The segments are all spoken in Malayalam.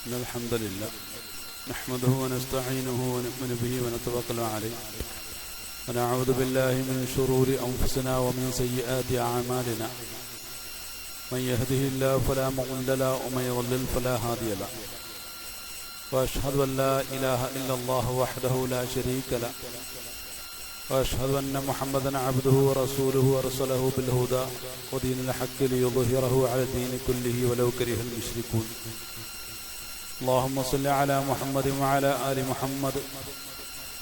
إن الحمد لله نحمده ونستعينه ونؤمن به ونتوكل عليه ونعوذ بالله من شرور أنفسنا ومن سيئات أعمالنا من يهده الله فلا مضل له ومن يضلل فلا هادي له وأشهد أن لا إله إلا الله وحده لا شريك له وأشهد أن محمدا عبده ورسوله أرسله بالهدى ودين الحق ليظهره على الدين كله ولو كره المشركون اللهم صل على محمد وعلى آل محمد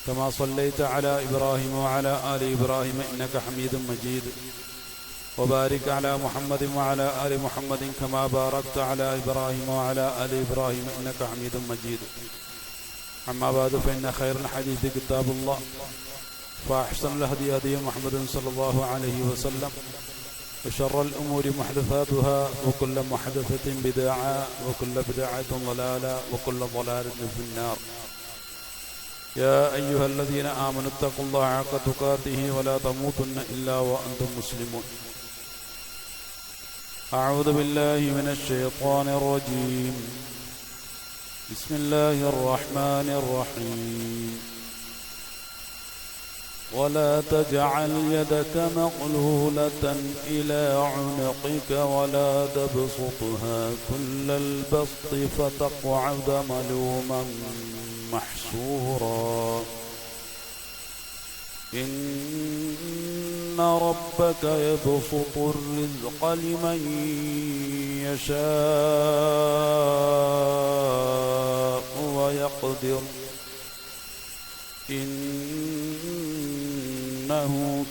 كما صليت على إبراهيم وعلى آل إبراهيم إنك حميد مجيد وبارك على محمد وعلى آل محمد كما باركت على إبراهيم وعلى آل إبراهيم إنك حميد مجيد أما بعد فإن خير الحديث كتاب الله فأحسن الهدي هدي محمد صلى الله عليه وسلم وشر الأمور محدثاتها وكل محدثة بدعة وكل بدعة ضلالة وكل ضلالة في النار يا أيها الذين آمنوا اتقوا الله حق تقاته ولا تموتن إلا وأنتم مسلمون أعوذ بالله من الشيطان الرجيم بسم الله الرحمن الرحيم ولا تجعل يدك مغلولة إلى عنقك ولا تبسطها كل البسط فتقعد ملوما محسورا إن ربك يبسط الرزق لمن يشاء ويقدر إنه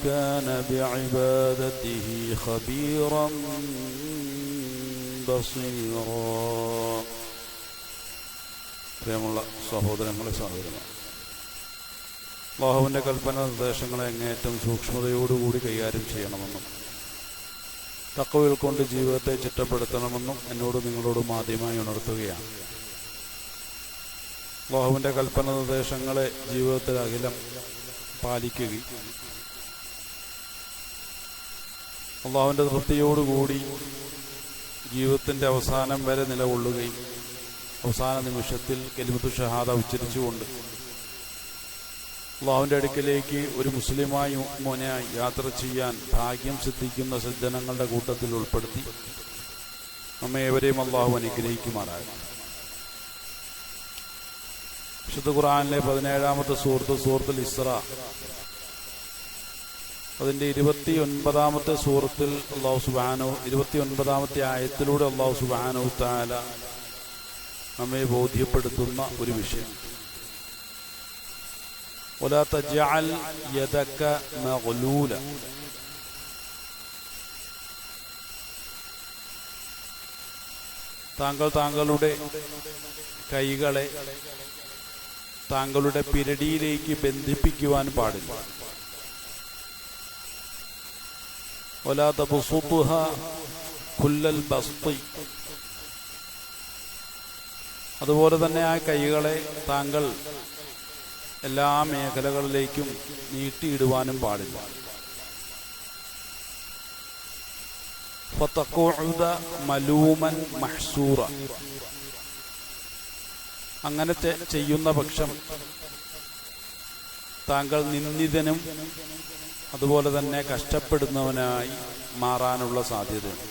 كان بعبادته خبيرا بصيرا. പ്രിയമുള്ള സഹോദരങ്ങളെ സഹോദരന്മാർ, അല്ലാഹുവിൻ്റെ കൽപ്പന നിർദ്ദേശങ്ങളെ അങ്ങേയറ്റം സൂക്ഷ്മതയോടുകൂടി കൈകാര്യം ചെയ്യണമെന്നും തഖ്വയിൽ കൊണ്ട് ജീവിതത്തെ ചിട്ടപ്പെടുത്തണമെന്നും എന്നോട് നിങ്ങളോടും ആദ്യമായി ഉണർത്തുകയാണ്. അല്ലാഹുവിൻ്റെ കൽപ്പന നിർദ്ദേശങ്ങളെ ജീവിതത്തിൽ അഖിലം പാലിക്കുകയും അല്ലാഹുവിൻ്റെ തൃപ്തിയോടുകൂടി ജീവിതത്തിൻ്റെ അവസാനം വരെ നിലകൊള്ളുകയും അവസാന നിമിഷത്തിൽ കലിമത്തു ഷഹാദ ഉച്ചരിച്ചുകൊണ്ട് അല്ലാഹുവിൻ്റെ അടുക്കലേക്ക് ഒരു മുസ്ലിമായി മുഅ്മിനായി യാത്ര ചെയ്യാൻ ഭാഗ്യം സിദ്ധിക്കുന്ന സജ്ജനങ്ങളുടെ കൂട്ടത്തിൽ ഉൾപ്പെടുത്തി നമ്മെ ഏവരെയും അല്ലാഹു അനുഗ്രഹിക്കുമാറാകട്ടെ. വിശുദ്ധ ഖുർആനിലെ 17-ാമത്തെ സൂറത്തുൽ ഇസ്രാ, അതിൻ്റെ 29-ാമത്തെ സൂറത്തിൽ അല്ലാഹു സുബ്ഹാനഹു 29-ാമത്തെ ആയത്തിലൂടെ അല്ലാഹു സുബ്ഹാനഹു തആല നമ്മെ ബോധ്യപ്പെടുത്തുന്ന ഒരു വിഷയം, വലാ തജ്അൽ യദക മഗ്ലൂല, താങ്കളുടെ കൈകളെ താങ്കളുടെ പിരടിയിലേക്ക് ബന്ധിപ്പിക്കുവാൻ പാടില്ല. വലാ തബ്സുത്ഹ കുല്ലൽ ബസ്തി, അതുപോലെ തന്നെ ആ കൈകളെ താങ്കൾ എല്ലാ മേഖലകളിലേക്കും നീട്ടിയിടുവാനും പാടില്ല. ഫതഖഉദ മലൂമൻ മഹ്സൂറ, അങ്ങനെ ചെയ്യുന്ന പക്ഷം താങ്കൾ നിന്ദിതനും അതുപോലെ തന്നെ കഷ്ടപ്പെടുന്നവനായി മാറാനുള്ള സാധ്യതയുണ്ട്.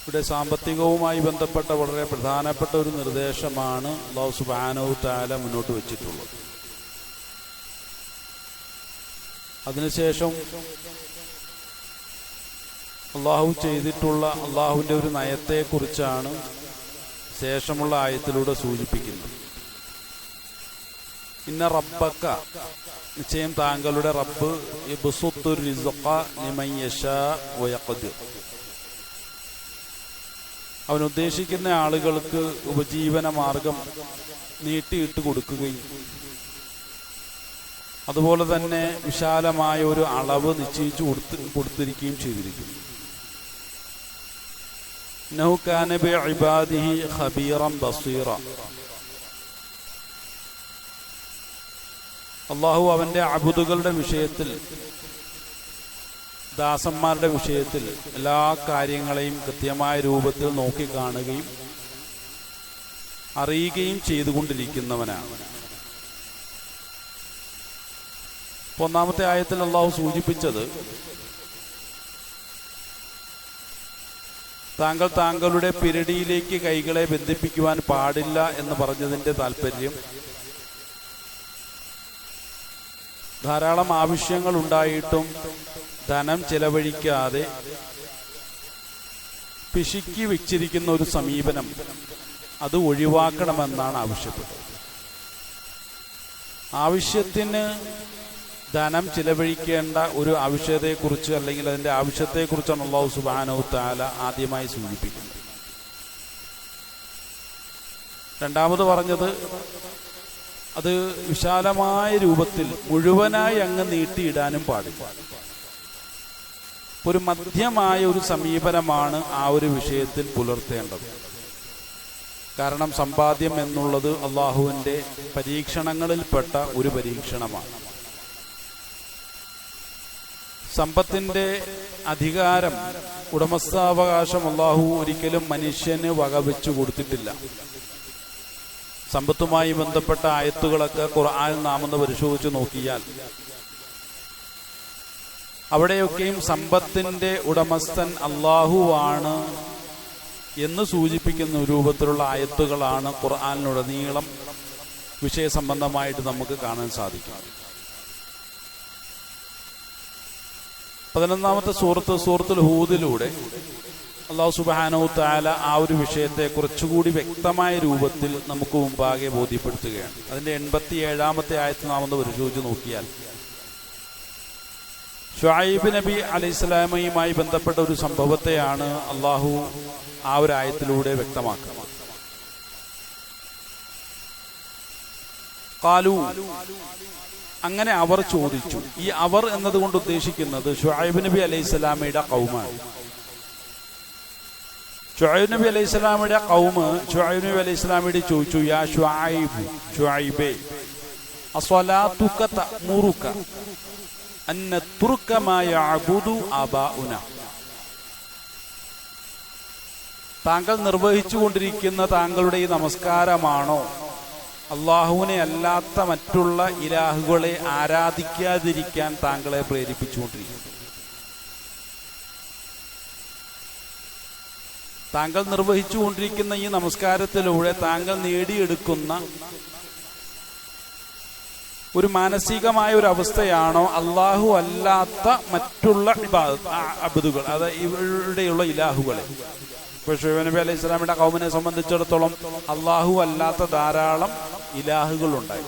ഇവിടെ സാമ്പത്തികവുമായി ബന്ധപ്പെട്ട വളരെ പ്രധാനപ്പെട്ട ഒരു നിർദ്ദേശമാണ് അല്ലാഹു സുബ്ഹാനഹു തആല മുന്നോട്ട് വച്ചിട്ടുള്ളത്. അതിനുശേഷം അള്ളാഹു ചെയ്തിട്ടുള്ള അള്ളാഹുവിൻ്റെ ഒരു നയത്തെക്കുറിച്ചാണ് ശേഷമുള്ള ആയത്തിലൂടെ സൂചിപ്പിക്കുന്നത്. ഇന്ന റബ്ബക, നിശ്ചയം താങ്കളുടെ റബ്ബ് യബ്സുത്തു റിസ്ഖ ലിമൻ യശാ വയഖ്ദിർ, അവൻ ഉദ്ദേശിക്കുന്ന ആളുകൾക്ക് ഉപജീവന മാർഗം നീട്ടിയിട്ട് കൊടുക്കുകയും അതുപോലെ തന്നെ വിശാലമായ ഒരു അളവ് നിശ്ചയിച്ചു കൊടുത്തിരിക്കുകയും ചെയ്തിരിക്കുന്നു. ഇന്നഹു കാന ബിഇബാദിഹി ഖബീറൻ ബസീറ, അല്ലാഹു അവന്റെ അബ്ദുകളുടെ വിഷയത്തിൽ ദാസന്മാരുടെ വിഷയത്തിൽ എല്ലാ കാര്യങ്ങളെയും കൃത്യമായ രൂപത്തിൽ നോക്കിക്കാണുകയും അറിയുകയും ചെയ്തുകൊണ്ടിരിക്കുന്നവനാണ്. ഒന്നാമത്തെ ആയത്തിൽ അള്ളാഹു സൂചിപ്പിച്ചത് താങ്കൾ താങ്കളുടെ പിരടിയിലേക്ക് കൈകളെ ബന്ധിപ്പിക്കുവാൻ പാടില്ല എന്ന് പറഞ്ഞതിൻ്റെ താല്പര്യം ധാരാളം ആവശ്യങ്ങൾ ഉണ്ടായിട്ടും ധനം ചെലവഴിക്കാതെ പിശുക്കി വെച്ചിരിക്കുന്ന ഒരു സമീപനം അത് ഒഴിവാക്കണമെന്നാണ് ആവശ്യപ്പെട്ടത്. ആവശ്യത്തിന് ധനം ചിലവഴിക്കേണ്ട ഒരു ആവശ്യത്തെക്കുറിച്ച് അല്ലെങ്കിൽ അതിൻ്റെ ആവശ്യത്തെക്കുറിച്ചാണ് അല്ലാഹു സുബ്ഹാനഹു തആല ആദ്യമായി സൂചിപ്പിക്കുന്നത്. രണ്ടാമത് പറഞ്ഞത് അത് വിശാലമായ രൂപത്തിൽ മുഴുവനായി അങ്ങ് നീട്ടിയിടാനും പാടില്ല. ഒരു മധ്യമായ ഒരു സമീപനമാണ് ആ ഒരു വിഷയത്തിൽ പുലർത്തേണ്ടത്. കാരണം സമ്പാദ്യം എന്നുള്ളത് അള്ളാഹുവിൻ്റെ പരീക്ഷണങ്ങളിൽപ്പെട്ട ഒരു പരീക്ഷണമാണ്. സമ്പത്തിൻ്റെ അധികാരം, ഉടമസ്ഥാവകാശം അള്ളാഹു ഒരിക്കലും മനുഷ്യന് വകവെച്ചു കൊടുത്തിട്ടില്ല. സമ്പത്തുമായി ബന്ധപ്പെട്ട ആയത്തുകളൊക്കെ ഖുർആനിൽ നാം ഒന്ന് പരിശോധിച്ച് നോക്കിയാൽ അവിടെയൊക്കെയും സമ്പത്തിൻ്റെ ഉടമസ്ഥൻ അള്ളാഹുവാണ് എന്ന് സൂചിപ്പിക്കുന്ന രൂപത്തിലുള്ള ആയത്തുകളാണ് ഖുർആനിലുടനീളം വിഷയസംബന്ധമായിട്ട് നമുക്ക് കാണാൻ സാധിക്കും. 11ാമത്തെ സൂറത്തുൽ ഹൂദിലൂടെ അല്ലാഹു സുബ്ഹാനഹു തആല ആ ഒരു വിഷയത്തെ കുറച്ചുകൂടി വ്യക്തമായ രൂപത്തിൽ നമുക്ക് മുമ്പാകെ ബോധ്യപ്പെടുത്തുകയാണ്. അതിൻ്റെ 87ാമത്തെ ആയത്ത് നാം ഒന്ന് പരിശോധിച്ച് നോക്കിയാൽ ശുഐബ് നബി അലൈഹിസ്സലാമയുമായി ബന്ധപ്പെട്ട ഒരു സംഭവത്തെയാണ് അള്ളാഹു ആ ഒരു ആയത്തിലൂടെ വ്യക്തമാക്കുന്നത്. ഖാലു, അങ്ങനെ അവർ ചോദിച്ചു. ഈ അവർ എന്നതുകൊണ്ട് ഉദ്ദേശിക്കുന്നത് ശുഐബ് നബി അലൈഹിസ്സലാമയുടെ ഖൗമാണ്. ശുഐബ് നബി അലൈഹിസ്സലാമയുടെ ഖൗമ് ശുഐബ് നബി അലൈഹിസ്സലാമയോട് ചോദിച്ചു, യാ ശുഐബ്, ശുഐബേ, അസ്വലാതുക തഅമുറുക അൻ നത്രുക മാ യഅബുദു ആബാഉന. താങ്കൾ നിർവഹിച്ചുകൊണ്ടിരിക്കുന്ന താങ്കളുടെ ഈ നമസ്കാരമാണോ അള്ളാഹുവിനെ അല്ലാത്ത മറ്റുള്ള ഇലാഹുകളെ ആരാധിക്കാതിരിക്കാൻ താങ്കളെ പ്രേരിപ്പിച്ചുകൊണ്ടിരിക്കുന്നു? താങ്കൾ നിർവഹിച്ചുകൊണ്ടിരിക്കുന്ന ഈ നമസ്കാരത്തിലൂടെ താങ്കൾ നേടിയെടുക്കുന്ന ഒരു മാനസികമായ ഒരു അവസ്ഥയാണോ അള്ളാഹു അല്ലാത്ത മറ്റുള്ള അബ്ദുകൾ, അതായത് ഇവിടെയുള്ള ഇലാഹുകളെ? ഇപ്പോൾ ശുഐബ് നബി അലൈഹി സ്വലാമിയുടെ ഖൗമിനെ സംബന്ധിച്ചിടത്തോളം അള്ളാഹു അല്ലാത്ത ധാരാളം ഇലാഹുകളുണ്ടായി.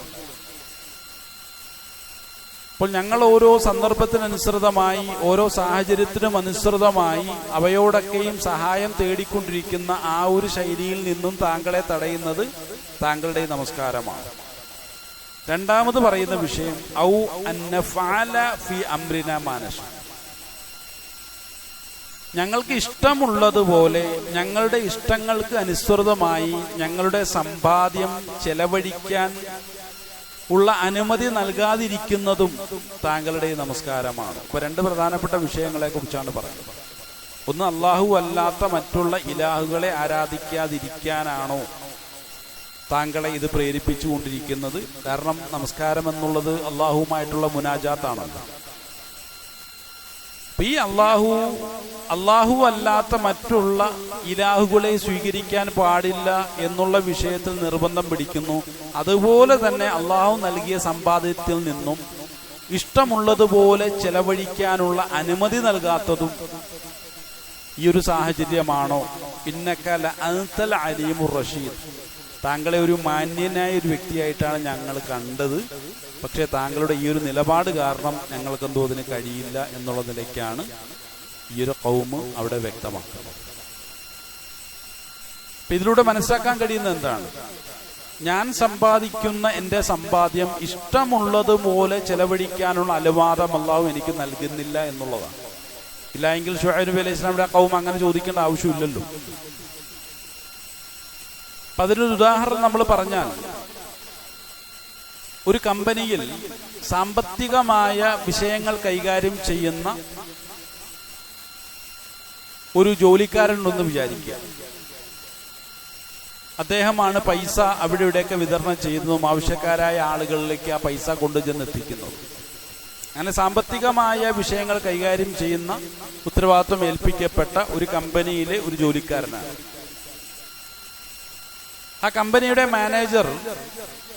അപ്പോൾ ഞങ്ങൾ ഓരോ സന്ദർഭത്തിനനുസൃതമായി, ഓരോ സാഹചര്യത്തിനും അനുസൃതമായി അവയോടൊക്കെയും സഹായം തേടിക്കൊണ്ടിരിക്കുന്ന ആ ഒരു ശൈലിയിൽ നിന്നും താങ്കളെ തടയുന്നത് താങ്കളുടെ നമസ്കാരമാണ്. രണ്ടാമത് പറയുന്ന വിഷയം ഔ അന്നഫഅല ഫി അംരിന മാനശ, ഞങ്ങൾക്ക് ഇഷ്ടമുള്ളതുപോലെ ഞങ്ങളുടെ ഇഷ്ടങ്ങൾക്ക് അനുസൃതമായി ഞങ്ങളുടെ സമ്പാദ്യം ചെലവഴിക്കാൻ ഉള്ള അനുമതി നൽകാതിരിക്കുന്നതും താങ്കളുടെ നമസ്കാരമാണ്. ഇപ്പൊ രണ്ട് പ്രധാനപ്പെട്ട വിഷയങ്ങളെ കുറിച്ചാണ് പറയുന്നത്. ഒന്ന്, അള്ളാഹു അല്ലാത്ത മറ്റുള്ള ഇലാഹുകളെ ആരാധിക്കാതിരിക്കാനാണോ താങ്കളെ ഇത് പ്രേരിപ്പിച്ചുകൊണ്ടിരിക്കുന്നത്? കാരണം നമസ്കാരം എന്നുള്ളത് അള്ളാഹുവുമായിട്ടുള്ള മുനാജാത്താണല്ലോ. ഈ അള്ളാഹു അല്ലാത്ത മറ്റുള്ള ഇലാഹുകളെ സ്വീകരിക്കാൻ പാടില്ല എന്നുള്ള വിഷയത്തിൽ നിർബന്ധം പിടിക്കുന്നു. അതുപോലെ തന്നെ അള്ളാഹു നൽകിയ സമ്പാദ്യത്തിൽ നിന്നും ഇഷ്ടമുള്ളതുപോലെ ചെലവഴിക്കാനുള്ള അനുമതി നൽകാത്തതും ഈ ഒരു സാഹചര്യമാണോ? ഇന്നക ലഅൻതൽ അലീമുർ റഷീദ്, താങ്കളെ ഒരു മാന്യനായ ഒരു വ്യക്തിയായിട്ടാണ് ഞങ്ങൾ കണ്ടത്, പക്ഷേ താങ്കളുടെ ഈ ഒരു നിലപാട് കാരണം ഞങ്ങൾക്ക് എന്തോ അതിന് കഴിയില്ല എന്നുള്ള നിലയ്ക്കാണ് ഈ ഒരു ഖൗമ് അവിടെ വ്യക്തമാക്കുന്നത്. ഇതിലൂടെ മനസ്സിലാക്കാൻ കഴിയുന്നത് എന്താണ്? ഞാൻ സമ്പാദിക്കുന്ന എൻ്റെ സമ്പാദ്യം ഇഷ്ടമുള്ളതുപോലെ ചെലവഴിക്കാനുള്ള അനുവാദം അല്ലാഹു എനിക്ക് നൽകുന്നില്ല എന്നുള്ളതാണ്. ഇല്ലായെങ്കിൽ ശുഐബ് നബി അലൈഹി സ്വലാമിന്റെ ഖൗം അങ്ങനെ ചോദിക്കേണ്ട ആവശ്യമില്ലല്ലോ. അപ്പം അതിനൊരു ഉദാഹരണം നമ്മൾ പറഞ്ഞാൽ, ഒരു കമ്പനിയിൽ സാമ്പത്തികമായ വിഷയങ്ങൾ കൈകാര്യം ചെയ്യുന്ന ഒരു ജോലിക്കാരനുണ്ടെന്ന് വിചാരിക്കുക. അദ്ദേഹമാണ് പൈസ അവിടെ ഇവിടെയൊക്കെ വിതരണം ചെയ്യുന്നതും ആവശ്യക്കാരായ ആളുകളിലേക്ക് ആ പൈസ കൊണ്ടുചെന്ന് എത്തിക്കുന്നതും. അങ്ങനെ സാമ്പത്തികമായ വിഷയങ്ങൾ കൈകാര്യം ചെയ്യുന്ന ഉത്തരവാദിത്വം ഏൽപ്പിക്കപ്പെട്ട ഒരു കമ്പനിയിലെ ഒരു ജോലിക്കാരനാണ്. ആ കമ്പനിയുടെ മാനേജർ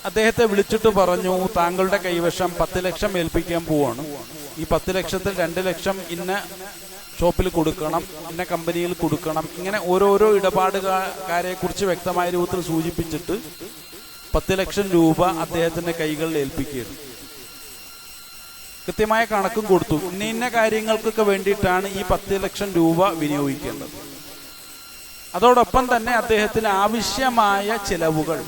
അദ്ദേഹത്തെ വിളിച്ചിട്ട് പറഞ്ഞു, താങ്കളുടെ കൈവശം 10 ലക്ഷം ഏൽപ്പിക്കാൻ പോവാണ്. ഈ 10 ലക്ഷത്തിൽ 2 ലക്ഷം ഇന്ന ഷോപ്പിൽ കൊടുക്കണം, ഇന്ന കമ്പനിയിൽ കൊടുക്കണം. ഇങ്ങനെ ഓരോരോ ഇടപാടുകാരെ കുറിച്ച് വ്യക്തമായ രൂപത്തിൽ സൂചിപ്പിച്ചിട്ട് 10 ലക്ഷം രൂപ അദ്ദേഹത്തിന്റെ കൈകളിൽ ഏൽപ്പിക്കുകയാണ്. കൃത്യമായ കണക്കും കൊടുത്തു. ഇന്ന കാര്യങ്ങൾക്കൊക്കെ വേണ്ടിയിട്ടാണ് ഈ 10 ലക്ഷം രൂപ വിനിയോഗിക്കേണ്ടത്. അതോടൊപ്പം തന്നെ അദ്ദേഹത്തിന് ആവശ്യമായ ചിലവുകൾ,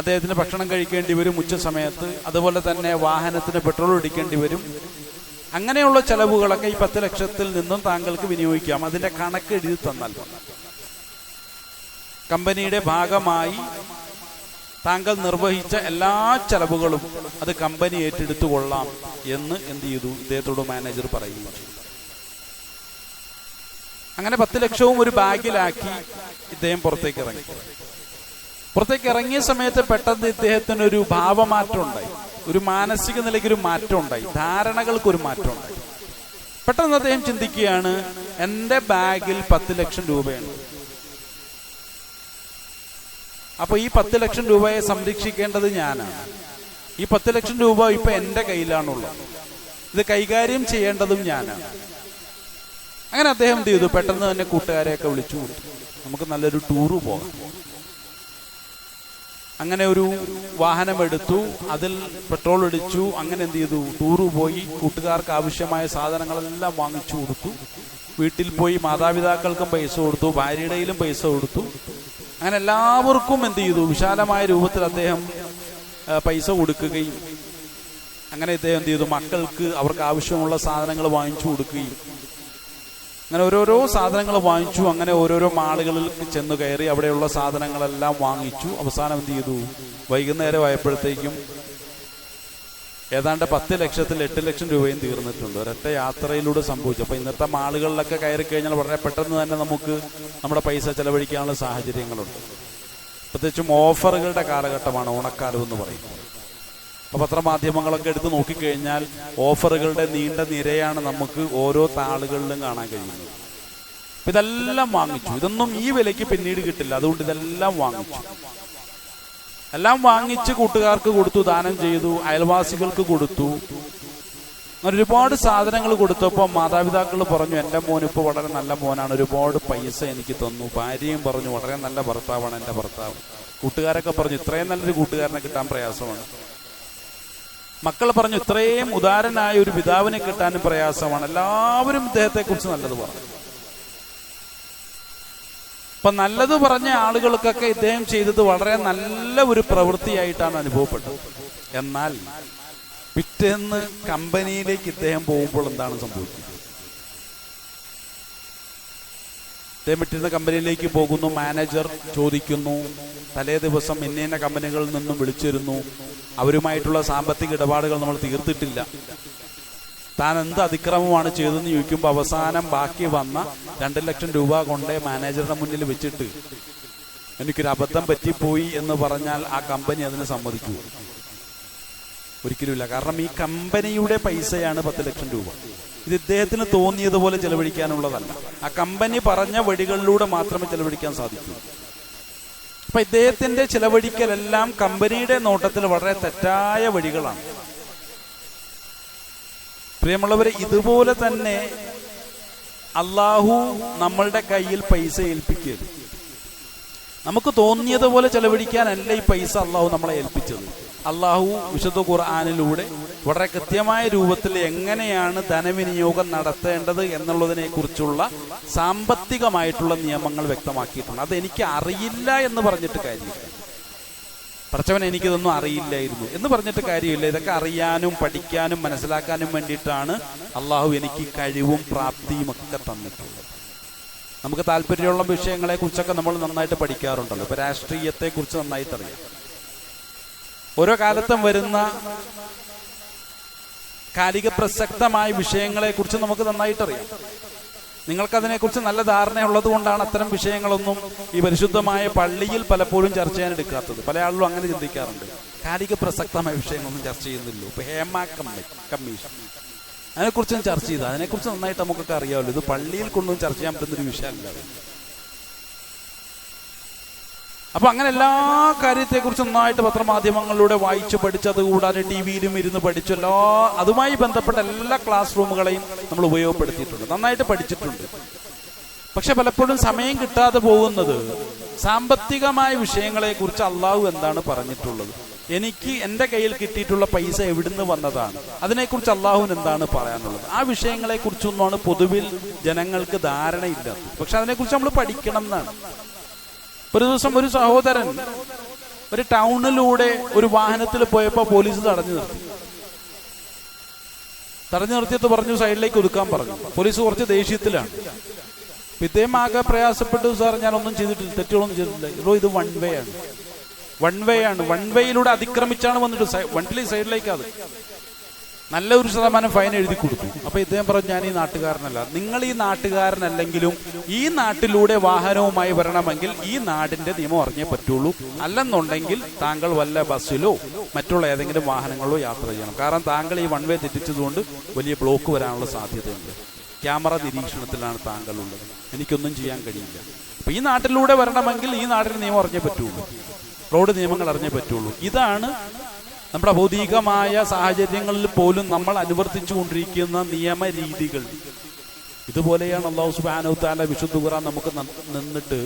അദ്ദേഹത്തിന് ഭക്ഷണം കഴിക്കേണ്ടി വരും ഉച്ച സമയത്ത്, അതുപോലെ തന്നെ വാഹനത്തിന് പെട്രോൾ അടിക്കേണ്ടി വരും. അങ്ങനെയുള്ള ചെലവുകളൊക്കെ ഈ 10 ലക്ഷത്തിൽ നിന്നും താങ്കൾക്ക് വിനിയോഗിക്കാം. അതിന്റെ കണക്ക് എഴുതി തന്നാൽ കമ്പനിയുടെ ഭാഗമായി താങ്കൾ നിർവഹിച്ച എല്ലാ ചെലവുകളും അത് കമ്പനി ഏറ്റെടുത്തു കൊള്ളാം എന്ന് എന്ത് ചെയ്തു, ഇദ്ദേഹത്തോട് മാനേജർ പറയുകയും ചെയ്തു. അങ്ങനെ 10 ലക്ഷവും ഒരു ബാഗിലാക്കി ഇദ്ദേഹം പുറത്തേക്ക് ഇറങ്ങി. പുറത്തേക്ക് ഇറങ്ങിയ സമയത്ത് പെട്ടെന്ന് ഇദ്ദേഹത്തിന് ഒരു ഭാവമാറ്റം ഉണ്ടായി, ഒരു മാനസിക നിലയ്ക്ക് ഒരു മാറ്റം ഉണ്ടായി, ധാരണകൾക്കൊരു മാറ്റം ഉണ്ടായി. പെട്ടെന്ന് അദ്ദേഹം ചിന്തിക്കുകയാണ്, എൻ്റെ ബാഗിൽ 10 ലക്ഷം രൂപയാണ്. അപ്പൊ ഈ 10 ലക്ഷം രൂപയെ സംരക്ഷിക്കേണ്ടത് ഞാനാണ്. ഈ 10 ലക്ഷം രൂപ ഇപ്പൊ എൻ്റെ കയ്യിലാണുള്ളത്. ഇത് കൈകാര്യം ചെയ്യേണ്ടതും ഞാനാണ്. അങ്ങനെ അദ്ദേഹം എന്ത് ചെയ്തു, പെട്ടെന്ന് തന്നെ കൂട്ടുകാരെയൊക്കെ വിളിച്ചു, നമുക്ക് നല്ലൊരു ടൂറ് പോകാം. അങ്ങനെ ഒരു വാഹനമെടുത്തു, അതിൽ പെട്രോൾ അടിച്ചു. അങ്ങനെ എന്ത് ചെയ്തു, ടൂറ് പോയി. കൂട്ടുകാർക്ക് ആവശ്യമായ സാധനങ്ങളെല്ലാം വാങ്ങിച്ചു കൊടുത്തു. വീട്ടിൽ പോയി മാതാപിതാക്കൾക്കും പൈസ കൊടുത്തു, ഭാര്യയുടെയിലും പൈസ കൊടുത്തു. അങ്ങനെ എല്ലാവർക്കും എന്ത് ചെയ്തു, വിശാലമായ രൂപത്തിൽ അദ്ദേഹം പൈസ കൊടുക്കുകയും അങ്ങനെ ഇദ്ദേഹം എന്ത് ചെയ്തു, മക്കൾക്ക് അവർക്ക് ആവശ്യമുള്ള സാധനങ്ങൾ വാങ്ങിച്ചു കൊടുക്കുകയും അങ്ങനെ ഓരോരോ സാധനങ്ങൾ വാങ്ങിച്ചു. അങ്ങനെ ഓരോരോ മാളുകളിൽ ചെന്ന് കയറി അവിടെയുള്ള സാധനങ്ങളെല്ലാം വാങ്ങിച്ചു. അവസാനം എന്ത് ചെയ്തു, വൈകുന്നേരം ആയപ്പോഴത്തേക്കും ഏതാണ്ട് 10 ലക്ഷത്തിൽ 8 ലക്ഷം രൂപയും തീർന്നിട്ടുണ്ട്. ഒരൊറ്റ യാത്രയിലൂടെ സംഭവിച്ചു. അപ്പൊ ഇന്നത്തെ മാളുകളിലൊക്കെ കയറി കഴിഞ്ഞാൽ വളരെ പെട്ടെന്ന് തന്നെ നമുക്ക് നമ്മുടെ പൈസ ചെലവഴിക്കാനുള്ള സാഹചര്യങ്ങളുണ്ട്. പ്രത്യേകിച്ചും ഓഫറുകളുടെ കാലഘട്ടമാണ് ഓണക്കാലം എന്ന് പറയുന്നത്. അപ്പൊ പത്രമാധ്യമങ്ങളൊക്കെ എടുത്ത് നോക്കിക്കഴിഞ്ഞാൽ ഓഫറുകളുടെ നീണ്ട നിരയാണ് നമുക്ക് ഓരോ താളുകളിലും കാണാൻ കഴിയുന്നത്. ഇതെല്ലാം വാങ്ങിച്ചു. ഇതൊന്നും ഈ വിലയ്ക്ക് പിന്നീട് കിട്ടില്ല, അതുകൊണ്ട് ഇതെല്ലാം വാങ്ങിച്ചു. എല്ലാം വാങ്ങിച്ച് കൂട്ടുകാർക്ക് കൊടുത്തു, ദാനം ചെയ്തു, അയൽവാസികൾക്ക് കൊടുത്തു. അങ്ങനെ ഒരുപാട് സാധനങ്ങൾ കൊടുത്തപ്പോൾ മാതാപിതാക്കൾ പറഞ്ഞു, എൻ്റെ മോൻ ഇപ്പോൾ വളരെ നല്ല മോനാണ്, ഒരുപാട് പൈസ എനിക്ക് തന്നു. ഭാര്യയും പറഞ്ഞു, വളരെ നല്ല ഭർത്താവാണ് എൻ്റെ ഭർത്താവ്. കൂട്ടുകാരൊക്കെ പറഞ്ഞു, ഇത്രയും നല്ലൊരു കൂട്ടുകാരനെ കിട്ടാൻ പ്രയാസമാണ്. മക്കൾ പറഞ്ഞു, ഇത്രയും ഉദാരനായ ഒരു പിതാവിനെ കിട്ടാനും പ്രയാസമാണ്. എല്ലാവരും ഇദ്ദേഹത്തെ കുറിച്ച് നല്ലത് പറഞ്ഞു. അപ്പൊ നല്ലത് പറഞ്ഞ ആളുകൾക്കൊക്കെ ഇദ്ദേഹം ചെയ്തത് വളരെ നല്ല ഒരു പ്രവൃത്തിയായിട്ടാണ് അനുഭവപ്പെട്ടത്. എന്നാൽ പിറ്റേന്ന് കമ്പനിയിലേക്ക് ഇദ്ദേഹം പോകുമ്പോൾ എന്താണ് സംഭവിക്കുന്നത്? ഇദ്ദേഹം പിറ്റേന്ന് കമ്പനിയിലേക്ക് പോകുന്നു. മാനേജർ ചോദിക്കുന്നു, തലേ ദിവസം ഇന്ന കമ്പനികളിൽ നിന്നും വിളിച്ചിരുന്നു, അവരുമായിട്ടുള്ള സാമ്പത്തിക ഇടപാടുകൾ നമ്മൾ തീർത്തിട്ടില്ല, താൻ എന്ത് അതിക്രമമാണ് ചെയ്തതെന്ന് ചോദിക്കുമ്പോൾ അവസാനം ബാക്കി വന്ന 2 ലക്ഷം രൂപ കൊണ്ട് മാനേജറുടെ മുന്നിൽ വെച്ചിട്ട് എനിക്കൊരു അബദ്ധം പറ്റിപ്പോയി എന്ന് പറഞ്ഞാൽ ആ കമ്പനി അതിന് സമ്മതിക്കൂ? ഒരിക്കലുമില്ല. കാരണം ഈ കമ്പനിയുടെ പൈസയാണ് 10 ലക്ഷം രൂപ. ഇത് ഇദ്ദേഹത്തിന് തോന്നിയതുപോലെ ചെലവഴിക്കാനുള്ളതല്ല. ആ കമ്പനി പറഞ്ഞ വഴികളിലൂടെ മാത്രമേ ചെലവഴിക്കാൻ സാധിക്കൂ. അപ്പൊ ഇദ്ദേഹത്തിന്റെ ചെലവഴിക്കലെല്ലാം കമ്പനിയുടെ നോട്ടത്തിൽ വളരെ തെറ്റായ വഴികളാണ്. പ്രിയമുള്ളവരെ, ഇതുപോലെ തന്നെ അള്ളാഹു നമ്മളുടെ കയ്യിൽ പൈസ ഏൽപ്പിക്കരുത്. നമുക്ക് തോന്നിയതുപോലെ ചെലവഴിക്കാനല്ല ഈ പൈസ അള്ളാഹു നമ്മളെ ഏൽപ്പിച്ചത്. അള്ളാഹു വിശുദ്ധ ഖുർആനിലൂടെ വളരെ കൃത്യമായ രൂപത്തിൽ എങ്ങനെയാണ് ധനവിനിയോഗം നടത്തേണ്ടത് എന്നുള്ളതിനെ കുറിച്ചുള്ള സാമ്പത്തികമായിട്ടുള്ള നിയമങ്ങൾ വ്യക്തമാക്കിയിട്ടുണ്ട്. അതെനിക്ക് അറിയില്ല എന്ന് പറഞ്ഞിട്ട് കാര്യമില്ല. പടച്ചവൻ എനിക്കിതൊന്നും അറിയില്ലായിരുന്നു എന്ന് പറഞ്ഞിട്ട് കാര്യമില്ല. ഇതൊക്കെ അറിയാനും പഠിക്കാനും മനസ്സിലാക്കാനും വേണ്ടിയിട്ടാണ് അള്ളാഹു എനിക്ക് കഴിവും പ്രാപ്തിയും ഒക്കെ തന്നിട്ടുള്ളത്. നമുക്ക് താല്പര്യമുള്ള വിഷയങ്ങളെ കുറിച്ചൊക്കെ നമ്മൾ നന്നായിട്ട് പഠിക്കാറുണ്ടല്ലോ. ഇപ്പൊ രാഷ്ട്രീയത്തെ കുറിച്ച് നന്നായിട്ട് അറിയാം. ഓരോ കാലത്തും വരുന്ന കാലിക പ്രസക്തമായ വിഷയങ്ങളെക്കുറിച്ച് നമുക്ക് നന്നായിട്ടറിയാം. നിങ്ങൾക്കതിനെക്കുറിച്ച് നല്ല ധാരണയുള്ളത് കൊണ്ടാണ് അത്തരം വിഷയങ്ങളൊന്നും ഈ പരിശുദ്ധമായ പള്ളിയിൽ പലപ്പോഴും ചർച്ച ചെയ്യാൻ എടുക്കാത്തത്. പല ആളുകളും അങ്ങനെ ചിന്തിക്കാറുണ്ട്, കാലിക പ്രസക്തമായ വിഷയങ്ങളൊന്നും ചർച്ച ചെയ്യുന്നില്ലല്ലോ. ഇപ്പൊ ഹേമ കമ്മീഷൻ അതിനെക്കുറിച്ചും ചർച്ച ചെയ്ത് അതിനെക്കുറിച്ച് നന്നായിട്ട് നമുക്കൊക്കെ അറിയാമല്ലോ. ഇത് പള്ളിയിൽ കൊണ്ടൊന്നും ചർച്ച ചെയ്യാൻ പറ്റുന്നൊരു വിഷയമല്ല. അപ്പൊ അങ്ങനെ എല്ലാ കാര്യത്തെക്കുറിച്ച് നന്നായിട്ട് പത്രമാധ്യമങ്ങളിലൂടെ വായിച്ചു പഠിച്ച്, അതുകൂടാതെ ടി വിയിലും ഇരുന്ന് പഠിച്ചു, അതുമായി ബന്ധപ്പെട്ട എല്ലാ ക്ലാസ് റൂമുകളെയും നമ്മൾ ഉപയോഗപ്പെടുത്തിയിട്ടുണ്ട്, നന്നായിട്ട് പഠിച്ചിട്ടുണ്ട്. പക്ഷെ പലപ്പോഴും സമയം കിട്ടാതെ പോകുന്നത് സാമ്പത്തികമായ വിഷയങ്ങളെക്കുറിച്ച് അള്ളാഹു എന്താണ് പറഞ്ഞിട്ടുള്ളത്, എനിക്ക് എൻ്റെ കയ്യിൽ കിട്ടിയിട്ടുള്ള പൈസ എവിടുന്ന് വന്നതാണ്, അതിനെക്കുറിച്ച് അള്ളാഹുവിന് എന്താണ് പറയാനുള്ളത്, ആ വിഷയങ്ങളെക്കുറിച്ചൊന്നുമാണ് പൊതുവിൽ ജനങ്ങൾക്ക് ധാരണയില്ലാത്തത്. പക്ഷെ അതിനെക്കുറിച്ച് നമ്മൾ പഠിക്കണം എന്നാണ്. ഒരു ദിവസം ഒരു സഹോദരൻ ഒരു ടൗണിലൂടെ ഒരു വാഹനത്തിൽ പോയപ്പോൾ പോലീസ് തടഞ്ഞു നിർത്തിയിട്ട് പറഞ്ഞു സൈഡിലേക്ക് ഒതുക്കാൻ പറഞ്ഞു. പോലീസ് കുറച്ച് ദേഷ്യത്തിലാണ്. ഇദ്ദേഹം ആകെ പ്രയാസപ്പെട്ടു, സാർ ഞാനൊന്നും ചെയ്തിട്ടില്ല, തെറ്റുകളൊന്നും ചെയ്തിട്ടില്ല. ഇത് വൺ വേ ആണ്, വൺ വേയിലൂടെ അതിക്രമിച്ചാണ് വന്നിട്ട് വണ്ടിയിൽ സൈഡിലേക്ക് അത് നല്ലൊരു ശതമാനം ഫൈൻ എഴുതി കൊടുത്തു. അപ്പൊ ഇദ്ദേഹം പറഞ്ഞു, ഞാൻ ഈ നാട്ടുകാരനല്ല. നിങ്ങൾ ഈ നാട്ടുകാരനല്ലെങ്കിലും ഈ നാട്ടിലൂടെ വാഹനവുമായി വരണമെങ്കിൽ ഈ നാടിന്റെ നിയമം അറിഞ്ഞേ പറ്റുള്ളൂ, അല്ലെന്നുണ്ടെങ്കിൽ താങ്കൾ വല്ല ബസ്സിലോ മറ്റുള്ള ഏതെങ്കിലും വാഹനങ്ങളിലോ യാത്ര ചെയ്യണം. കാരണം താങ്കൾ ഈ വൺ വേ തെറ്റിച്ചതുകൊണ്ട് വലിയ ബ്ലോക്ക് വരാനുള്ള സാധ്യതയുണ്ട്. ക്യാമറ നിരീക്ഷണത്തിലാണ് താങ്കളുള്ളത്, എനിക്കൊന്നും ചെയ്യാൻ കഴിയില്ല. അപ്പൊ ഈ നാട്ടിലൂടെ വരണമെങ്കിൽ ഈ നാടിന്റെ നിയമം അറിഞ്ഞേ പറ്റുള്ളൂ, റോഡ് നിയമങ്ങൾ അറിഞ്ഞേ പറ്റുള്ളൂ. ഇതാണ് നമ്മുടെ ഭൗതികമായ സാഹചര്യങ്ങളിൽ പോലും നമ്മൾ അനുവർത്തിച്ചു കൊണ്ടിരിക്കുന്ന നിയമരീതികൾ. ഇതുപോലെയാണ് അല്ലാഹു സുബ്ഹാനഹു തആല വിശുദ്ധ ഖുർആൻ നമുക്ക് നിന്നിട്ട്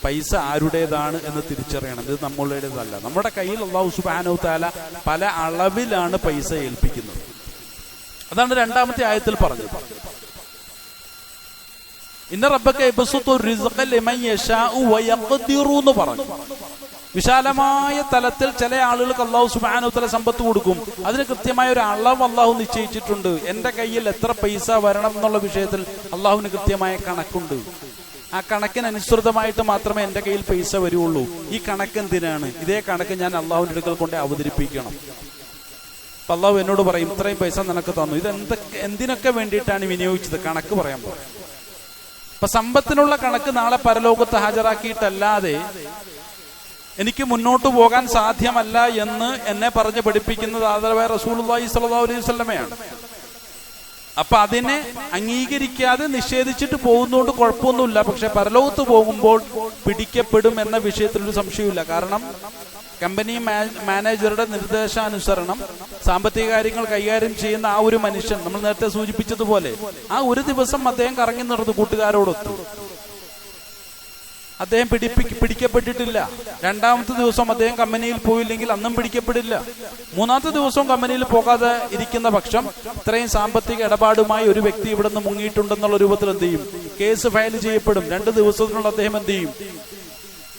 പൈസ ആരുടേതാണ് എന്ന് തിരിച്ചറിയണം. ഇത് നമ്മളുടേതല്ല. നമ്മുടെ കയ്യിൽ അല്ലാഹു സുബ്ഹാനഹു തആല പല അളവിലാണ് പൈസ ഏൽപ്പിക്കുന്നത്. അതാണ് രണ്ടാമത്തെ ആയത്തിൽ പറഞ്ഞത്. ഇന്ന റബ്ബക യബ്സുത്തു റിസ്ഖ ലിമൻ യശാഉ വയഖ്ദിറു എന്ന് പറഞ്ഞു. വിശാലമായ തലത്തിൽ ചില ആളുകൾക്ക് അല്ലാഹു സുബ്ഹാനഹു തആല സമ്പത്ത് കൊടുക്കും. അതിന് കൃത്യമായ ഒരു അളവ് അല്ലാഹു നിശ്ചയിച്ചിട്ടുണ്ട്. എന്റെ കയ്യിൽ എത്ര പൈസ വരണം എന്നുള്ള വിഷയത്തിൽ അല്ലാഹുവിന് കൃത്യമായ കണക്കുണ്ട്. ആ കണക്കിനനുസൃതമായിട്ട് മാത്രമേ എന്റെ കയ്യിൽ പൈസ വരുള്ളൂ. ഈ കണക്ക് എന്തിനാണ്? ഇതേ കണക്ക് ഞാൻ അല്ലാഹുവിന്റെ അടുക്കൽ കൊണ്ട് അവതരിപ്പിക്കണം. അപ്പൊ അല്ലാഹു എന്നോട് പറയും, ഇത്രയും പൈസ നിനക്ക് തന്നു, ഇത് എന്തിനൊക്കെ വേണ്ടിയിട്ടാണ് വിനിയോഗിച്ചത്, കണക്ക് പറയാൻ പറയും. അപ്പൊ സമ്പത്തിനുള്ള കണക്ക് നാളെ പരലോകത്ത് ഹാജരാക്കിയിട്ടല്ലാതെ എനിക്ക് മുന്നോട്ട് പോകാൻ സാധ്യമല്ല എന്ന് എന്നെ പറഞ്ഞ് പഠിപ്പിക്കുന്നത് ആദരവായ റസൂലുള്ളാഹി സ്വല്ലല്ലാഹു അലൈഹി വസല്ലമയാണ്. അപ്പൊ അതിനെ അംഗീകരിക്കാതെ നിഷേധിച്ചിട്ട് പോകുന്നതുകൊണ്ട് കുഴപ്പമൊന്നുമില്ല. പക്ഷെ പരലോകത്ത് പോകുമ്പോൾ പിടിക്കപ്പെടും എന്ന വിഷയത്തിൽ ഒരു സംശയമില്ല. കാരണം കമ്പനി മാനേജറുടെ നിർദ്ദേശാനുസരണം സാമ്പത്തിക കാര്യങ്ങൾ കൈകാര്യം ചെയ്യുന്ന ആ ഒരു മനുഷ്യൻ, നമ്മൾ നേരത്തെ സൂചിപ്പിച്ചതുപോലെ, ആ ഒരു ദിവസം അദ്ദേഹം കറങ്ങി നടന്നു കൂട്ടുകാരോടൊത്തു. അദ്ദേഹം പിടിക്കപ്പെട്ടിട്ടില്ല. രണ്ടാമത്തെ ദിവസം അദ്ദേഹം കമ്പനിയിൽ പോയില്ലെങ്കിൽ അന്നും പിടിക്കപ്പെടില്ല. മൂന്നാമത്തെ ദിവസം കമ്പനിയിൽ പോകാതെ ഇരിക്കുന്ന പക്ഷം ഇത്രയും സാമ്പത്തിക ഇടപാടുമായി ഒരു വ്യക്തി ഇവിടെ നിന്ന് മുങ്ങിയിട്ടുണ്ടെന്നുള്ള രൂപത്തിൽ എന്ത് ചെയ്യും? കേസ് ഫയൽ ചെയ്യപ്പെടും. 2 ദിവസത്തിനുള്ള അദ്ദേഹം എന്ത് ചെയ്യും?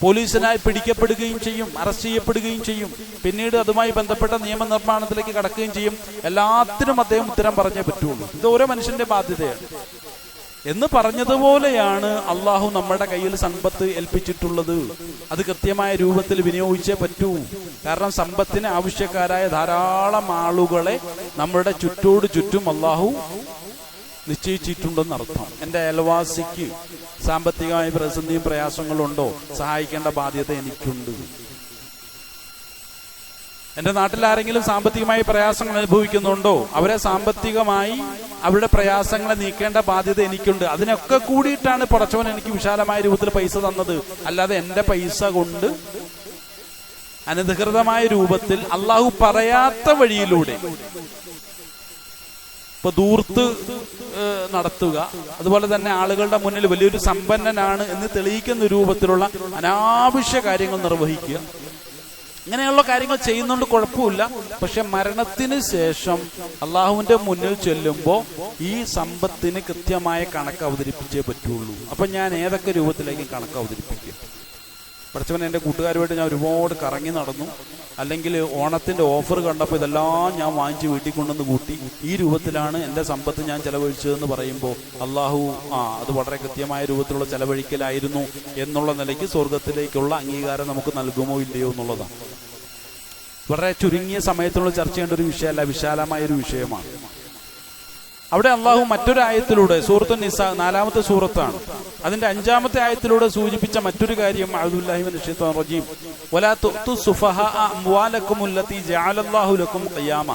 പോലീസിനായി പിടിക്കപ്പെടുകയും ചെയ്യും, അറസ്റ്റ് ചെയ്യപ്പെടുകയും ചെയ്യും. പിന്നീട് അതുമായി ബന്ധപ്പെട്ട നിയമനിർമ്മാണത്തിലേക്ക് കടക്കുകയും ചെയ്യും. എല്ലാത്തിനും അദ്ദേഹം ഉത്തരം പറഞ്ഞേ പറ്റുള്ളൂ. ഇത് ഓരോ മനുഷ്യന്റെ ബാധ്യതയാണ് എന്ന് പറഞ്ഞതുപോലെയാണ് അള്ളാഹു നമ്മുടെ കയ്യിൽ സമ്പത്ത് ഏൽപ്പിച്ചിട്ടുള്ളത്. അത് കൃത്യമായ രൂപത്തിൽ വിനിയോഗിച്ചേ പറ്റൂ. കാരണം സമ്പത്തിന് ആവശ്യക്കാരായ ധാരാളം ആളുകളെ നമ്മുടെ ചുറ്റോട് ചുറ്റും അള്ളാഹു നിശ്ചയിച്ചിട്ടുണ്ടെന്നർത്ഥം. എൻ്റെ അയൽവാസിക്ക് സാമ്പത്തികമായ പ്രതിസന്ധിയും പ്രയാസങ്ങളുണ്ടോ, സഹായിക്കേണ്ട ബാധ്യത എനിക്കുണ്ട്. എന്റെ നാട്ടിൽ ആരെങ്കിലും സാമ്പത്തികമായി പ്രയാസങ്ങൾ അനുഭവിക്കുന്നുണ്ടോ, അവരെ സാമ്പത്തികമായി അവരുടെ പ്രയാസങ്ങളെ നീക്കേണ്ട ബാധ്യത എനിക്കുണ്ട്. അതിനൊക്കെ കൂടിയിട്ടാണ് പടച്ചവൻ എനിക്ക് വിശാലമായ രൂപത്തിൽ പൈസ തന്നത്. അല്ലാതെ എന്റെ പൈസ കൊണ്ട് അനധികൃതമായ രൂപത്തിൽ അള്ളാഹു പറയാത്ത വഴിയിലൂടെ ഇപ്പൊ ദൂർത്ത് നടത്തുക, അതുപോലെ തന്നെ ആളുകളുടെ മുന്നിൽ വലിയൊരു സമ്പന്നനാണ് എന്ന് തെളിയിക്കുന്ന രൂപത്തിലുള്ള അനാവശ്യ കാര്യങ്ങൾ നിർവഹിക്കുക, ഇങ്ങനെയുള്ള കാര്യങ്ങൾ ചെയ്യുന്നുണ്ട്, കുഴപ്പമില്ല. പക്ഷെ മരണത്തിന് ശേഷം അള്ളാഹുവിന്റെ മുന്നിൽ ചെല്ലുമ്പോൾ ഈ സമ്പത്തിന് കൃത്യമായ കണക്ക് അവതരിപ്പിച്ചേ പറ്റുള്ളൂ. അപ്പൊ ഞാൻ ഏതൊക്കെ രൂപത്തിലേക്ക് കണക്ക് അവതരിപ്പിക്കും? പഠിച്ചവൻ എൻ്റെ കൂട്ടുകാരുമായിട്ട് ഞാൻ ഒരുപാട് കറങ്ങി നടന്നു, അല്ലെങ്കിൽ ഓണത്തിന്റെ ഓഫർ കണ്ടപ്പോൾ ഇതെല്ലാം ഞാൻ വാങ്ങിച്ച് വീട്ടിൽ കൊണ്ടുവന്ന് കൂട്ടി, ഈ രൂപത്തിലാണ് എൻ്റെ സമ്പത്ത് ഞാൻ ചെലവഴിച്ചതെന്ന് പറയുമ്പോൾ അള്ളാഹു അത് വളരെ കൃത്യമായ രൂപത്തിലുള്ള ചെലവഴിക്കലായിരുന്നു എന്നുള്ള നിലയ്ക്ക് സ്വർഗത്തിലേക്കുള്ള അംഗീകാരം നമുക്ക് നൽകുമോ ഇല്ലയോ എന്നുള്ളതാണ്. വളരെ ചുരുങ്ങിയ സമയത്തുള്ള ചർച്ച ചെയ്യേണ്ട ഒരു വിഷയമല്ല, വിശാലമായൊരു വിഷയമാണ്. അവിടെ അള്ളാഹു മറ്റൊരു ആയത്തിലൂടെ, സൂറത്തു നിസാ 4-ാമത്തെ സൂറത്താണ്, അതിന്റെ 5-ാമത്തെ ആയത്തിലൂടെ സൂചിപ്പിച്ച മറ്റൊരു കാര്യം, അഊദുബില്ലാഹി മിനശ് ശൈത്വാനിർ റജീം, വലാ തുഅ്തു സുഫഹാ അംവാലക്കും അല്ലതി ജഅലല്ലാഹു ലക്കും ഖിയാമ.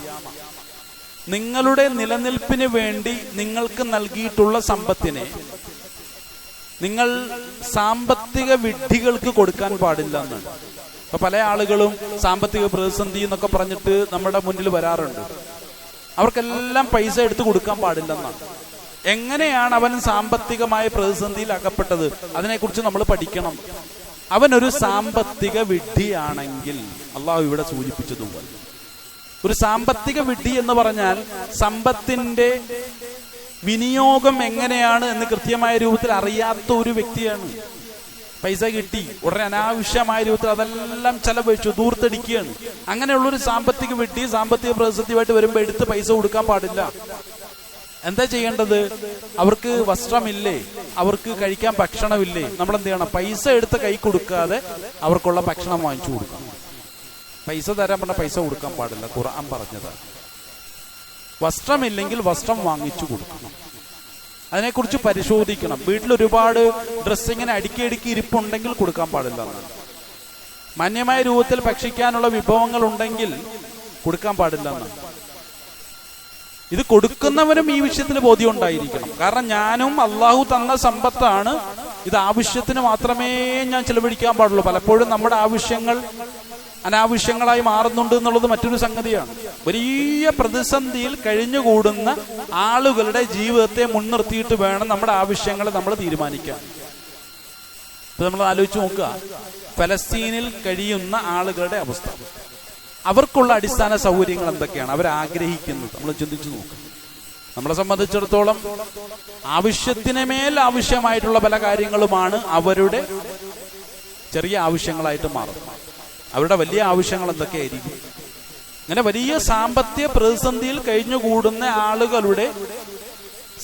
നിങ്ങളുടെ നിലനിൽപ്പിന് വേണ്ടി നിങ്ങൾക്ക് നൽകിയിട്ടുള്ള സമ്പത്തിനെ നിങ്ങൾ സാമ്പത്തിക വിഡ്ഢികൾക്ക് കൊടുക്കാൻ പാടില്ല എന്നാണ്. അപ്പൊ പല ആളുകളും സാമ്പത്തിക പ്രതിസന്ധി എന്നൊക്കെ പറഞ്ഞിട്ട് നമ്മുടെ മുന്നിൽ വരാറുണ്ട്. അവർക്കെല്ലാം പൈസ എടുത്ത് കൊടുക്കാൻ പാടില്ലെന്നാണ്. എങ്ങനെയാണ് അവൻ സാമ്പത്തികമായ പ്രതിസന്ധിയിൽ അകപ്പെട്ടത്, അതിനെക്കുറിച്ച് നമ്മൾ പഠിക്കണം. അവനൊരു സാമ്പത്തിക വിഡ്ഢിയാണെങ്കിൽ അള്ളാഹു ഇവിടെ സൂചിപ്പിച്ചതുപോലെ, ഒരു സാമ്പത്തിക വിഡ്ഢി എന്ന് പറഞ്ഞാൽ സമ്പത്തിന്റെ വിനിയോഗം എങ്ങനെയാണ് എന്ന് കൃത്യമായ രൂപത്തിൽ അറിയാത്ത ഒരു വ്യക്തിയാണ്. പൈസ കിട്ടി ഉടനെ അനാവശ്യമായ രൂപത്തിൽ അതെല്ലാം ചെലവഴിച്ചു ദൂർത്തടിക്കുകയാണ്. അങ്ങനെയുള്ളൊരു സാമ്പത്തിക വിഡ്ഢി സാമ്പത്തിക പ്രതിസന്ധിയുമായിട്ട് വരുമ്പോൾ എടുത്ത് പൈസ കൊടുക്കാൻ പാടില്ല. എന്താ ചെയ്യേണ്ടത്? അവർക്ക് വസ്ത്രമില്ലേ, അവർക്ക് കഴിക്കാൻ ഭക്ഷണമില്ലേ, നമ്മൾ എന്ത് ചെയ്യണം? പൈസ എടുത്ത് കൈ കൊടുക്കാതെ അവർക്കുള്ള ഭക്ഷണം വാങ്ങിച്ചു കൊടുക്കണം. പൈസ തരാൻ പറഞ്ഞ പൈസ കൊടുക്കാൻ പാടില്ല, ഖുർആൻ പറഞ്ഞതാണ്. വസ്ത്രമില്ലെങ്കിൽ വസ്ത്രം വാങ്ങിച്ചു കൊടുക്കണം. അതിനെക്കുറിച്ച് പരിശോധിക്കണം. വീട്ടിൽ ഒരുപാട് ഡ്രസ്സിങ്ങനെ അടുക്കി ഇരിപ്പുണ്ടെങ്കിൽ കൊടുക്കാൻ പാടില്ല എന്നാണ്. മാന്യമായ രൂപത്തിൽ ഭക്ഷിക്കാനുള്ള വിഭവങ്ങൾ ഉണ്ടെങ്കിൽ കൊടുക്കാൻ പാടില്ല എന്നാണ്. ഇത് കൊടുക്കുന്നവനും ഈ വിഷയത്തിൽ ബോധ്യം ഉണ്ടായിരിക്കണം. കാരണം ഞാനും അള്ളാഹു തന്ന സമ്പത്താണ്, ഇത് ആവശ്യത്തിന് മാത്രമേ ഞാൻ ചെലവഴിക്കാൻ പാടുള്ളൂ. പലപ്പോഴും നമ്മുടെ ആവശ്യങ്ങൾ അനാവശ്യങ്ങളായി മാറുന്നുണ്ട് എന്നുള്ളത് മറ്റൊരു സംഗതിയാണ്. വലിയ പ്രതിസന്ധിയിൽ കഴിഞ്ഞുകൂടുന്ന ആളുകളുടെ ജീവിതത്തെ മുൻനിർത്തിയിട്ട് വേണം നമ്മുടെ ആവശ്യങ്ങൾ നമ്മൾ തീരുമാനിക്കാൻ. ഇപ്പൊ നമ്മൾ ആലോചിച്ച് നോക്കുക, ഫലസ്തീനിൽ കഴിയുന്ന ആളുകളുടെ അവസ്ഥ, അവർക്കുള്ള അടിസ്ഥാന സൗകര്യങ്ങൾ എന്തൊക്കെയാണ് അവരാഗ്രഹിക്കുന്നത്, നമ്മൾ ചിന്തിച്ചു നോക്കുക. നമ്മളെ സംബന്ധിച്ചിടത്തോളം ആവശ്യത്തിന് മേൽ ആവശ്യമായിട്ടുള്ള പല കാര്യങ്ങളുമാണ് അവരുടെ ചെറിയ ആവശ്യങ്ങളായിട്ട് മാറുന്നത്. അവരുടെ വലിയ ആവശ്യങ്ങൾ എന്തൊക്കെയായിരിക്കും? അങ്ങനെ വലിയ സാമ്പത്തിക പ്രതിസന്ധിയിൽ കഴിഞ്ഞുകൂടുന്ന ആളുകളുടെ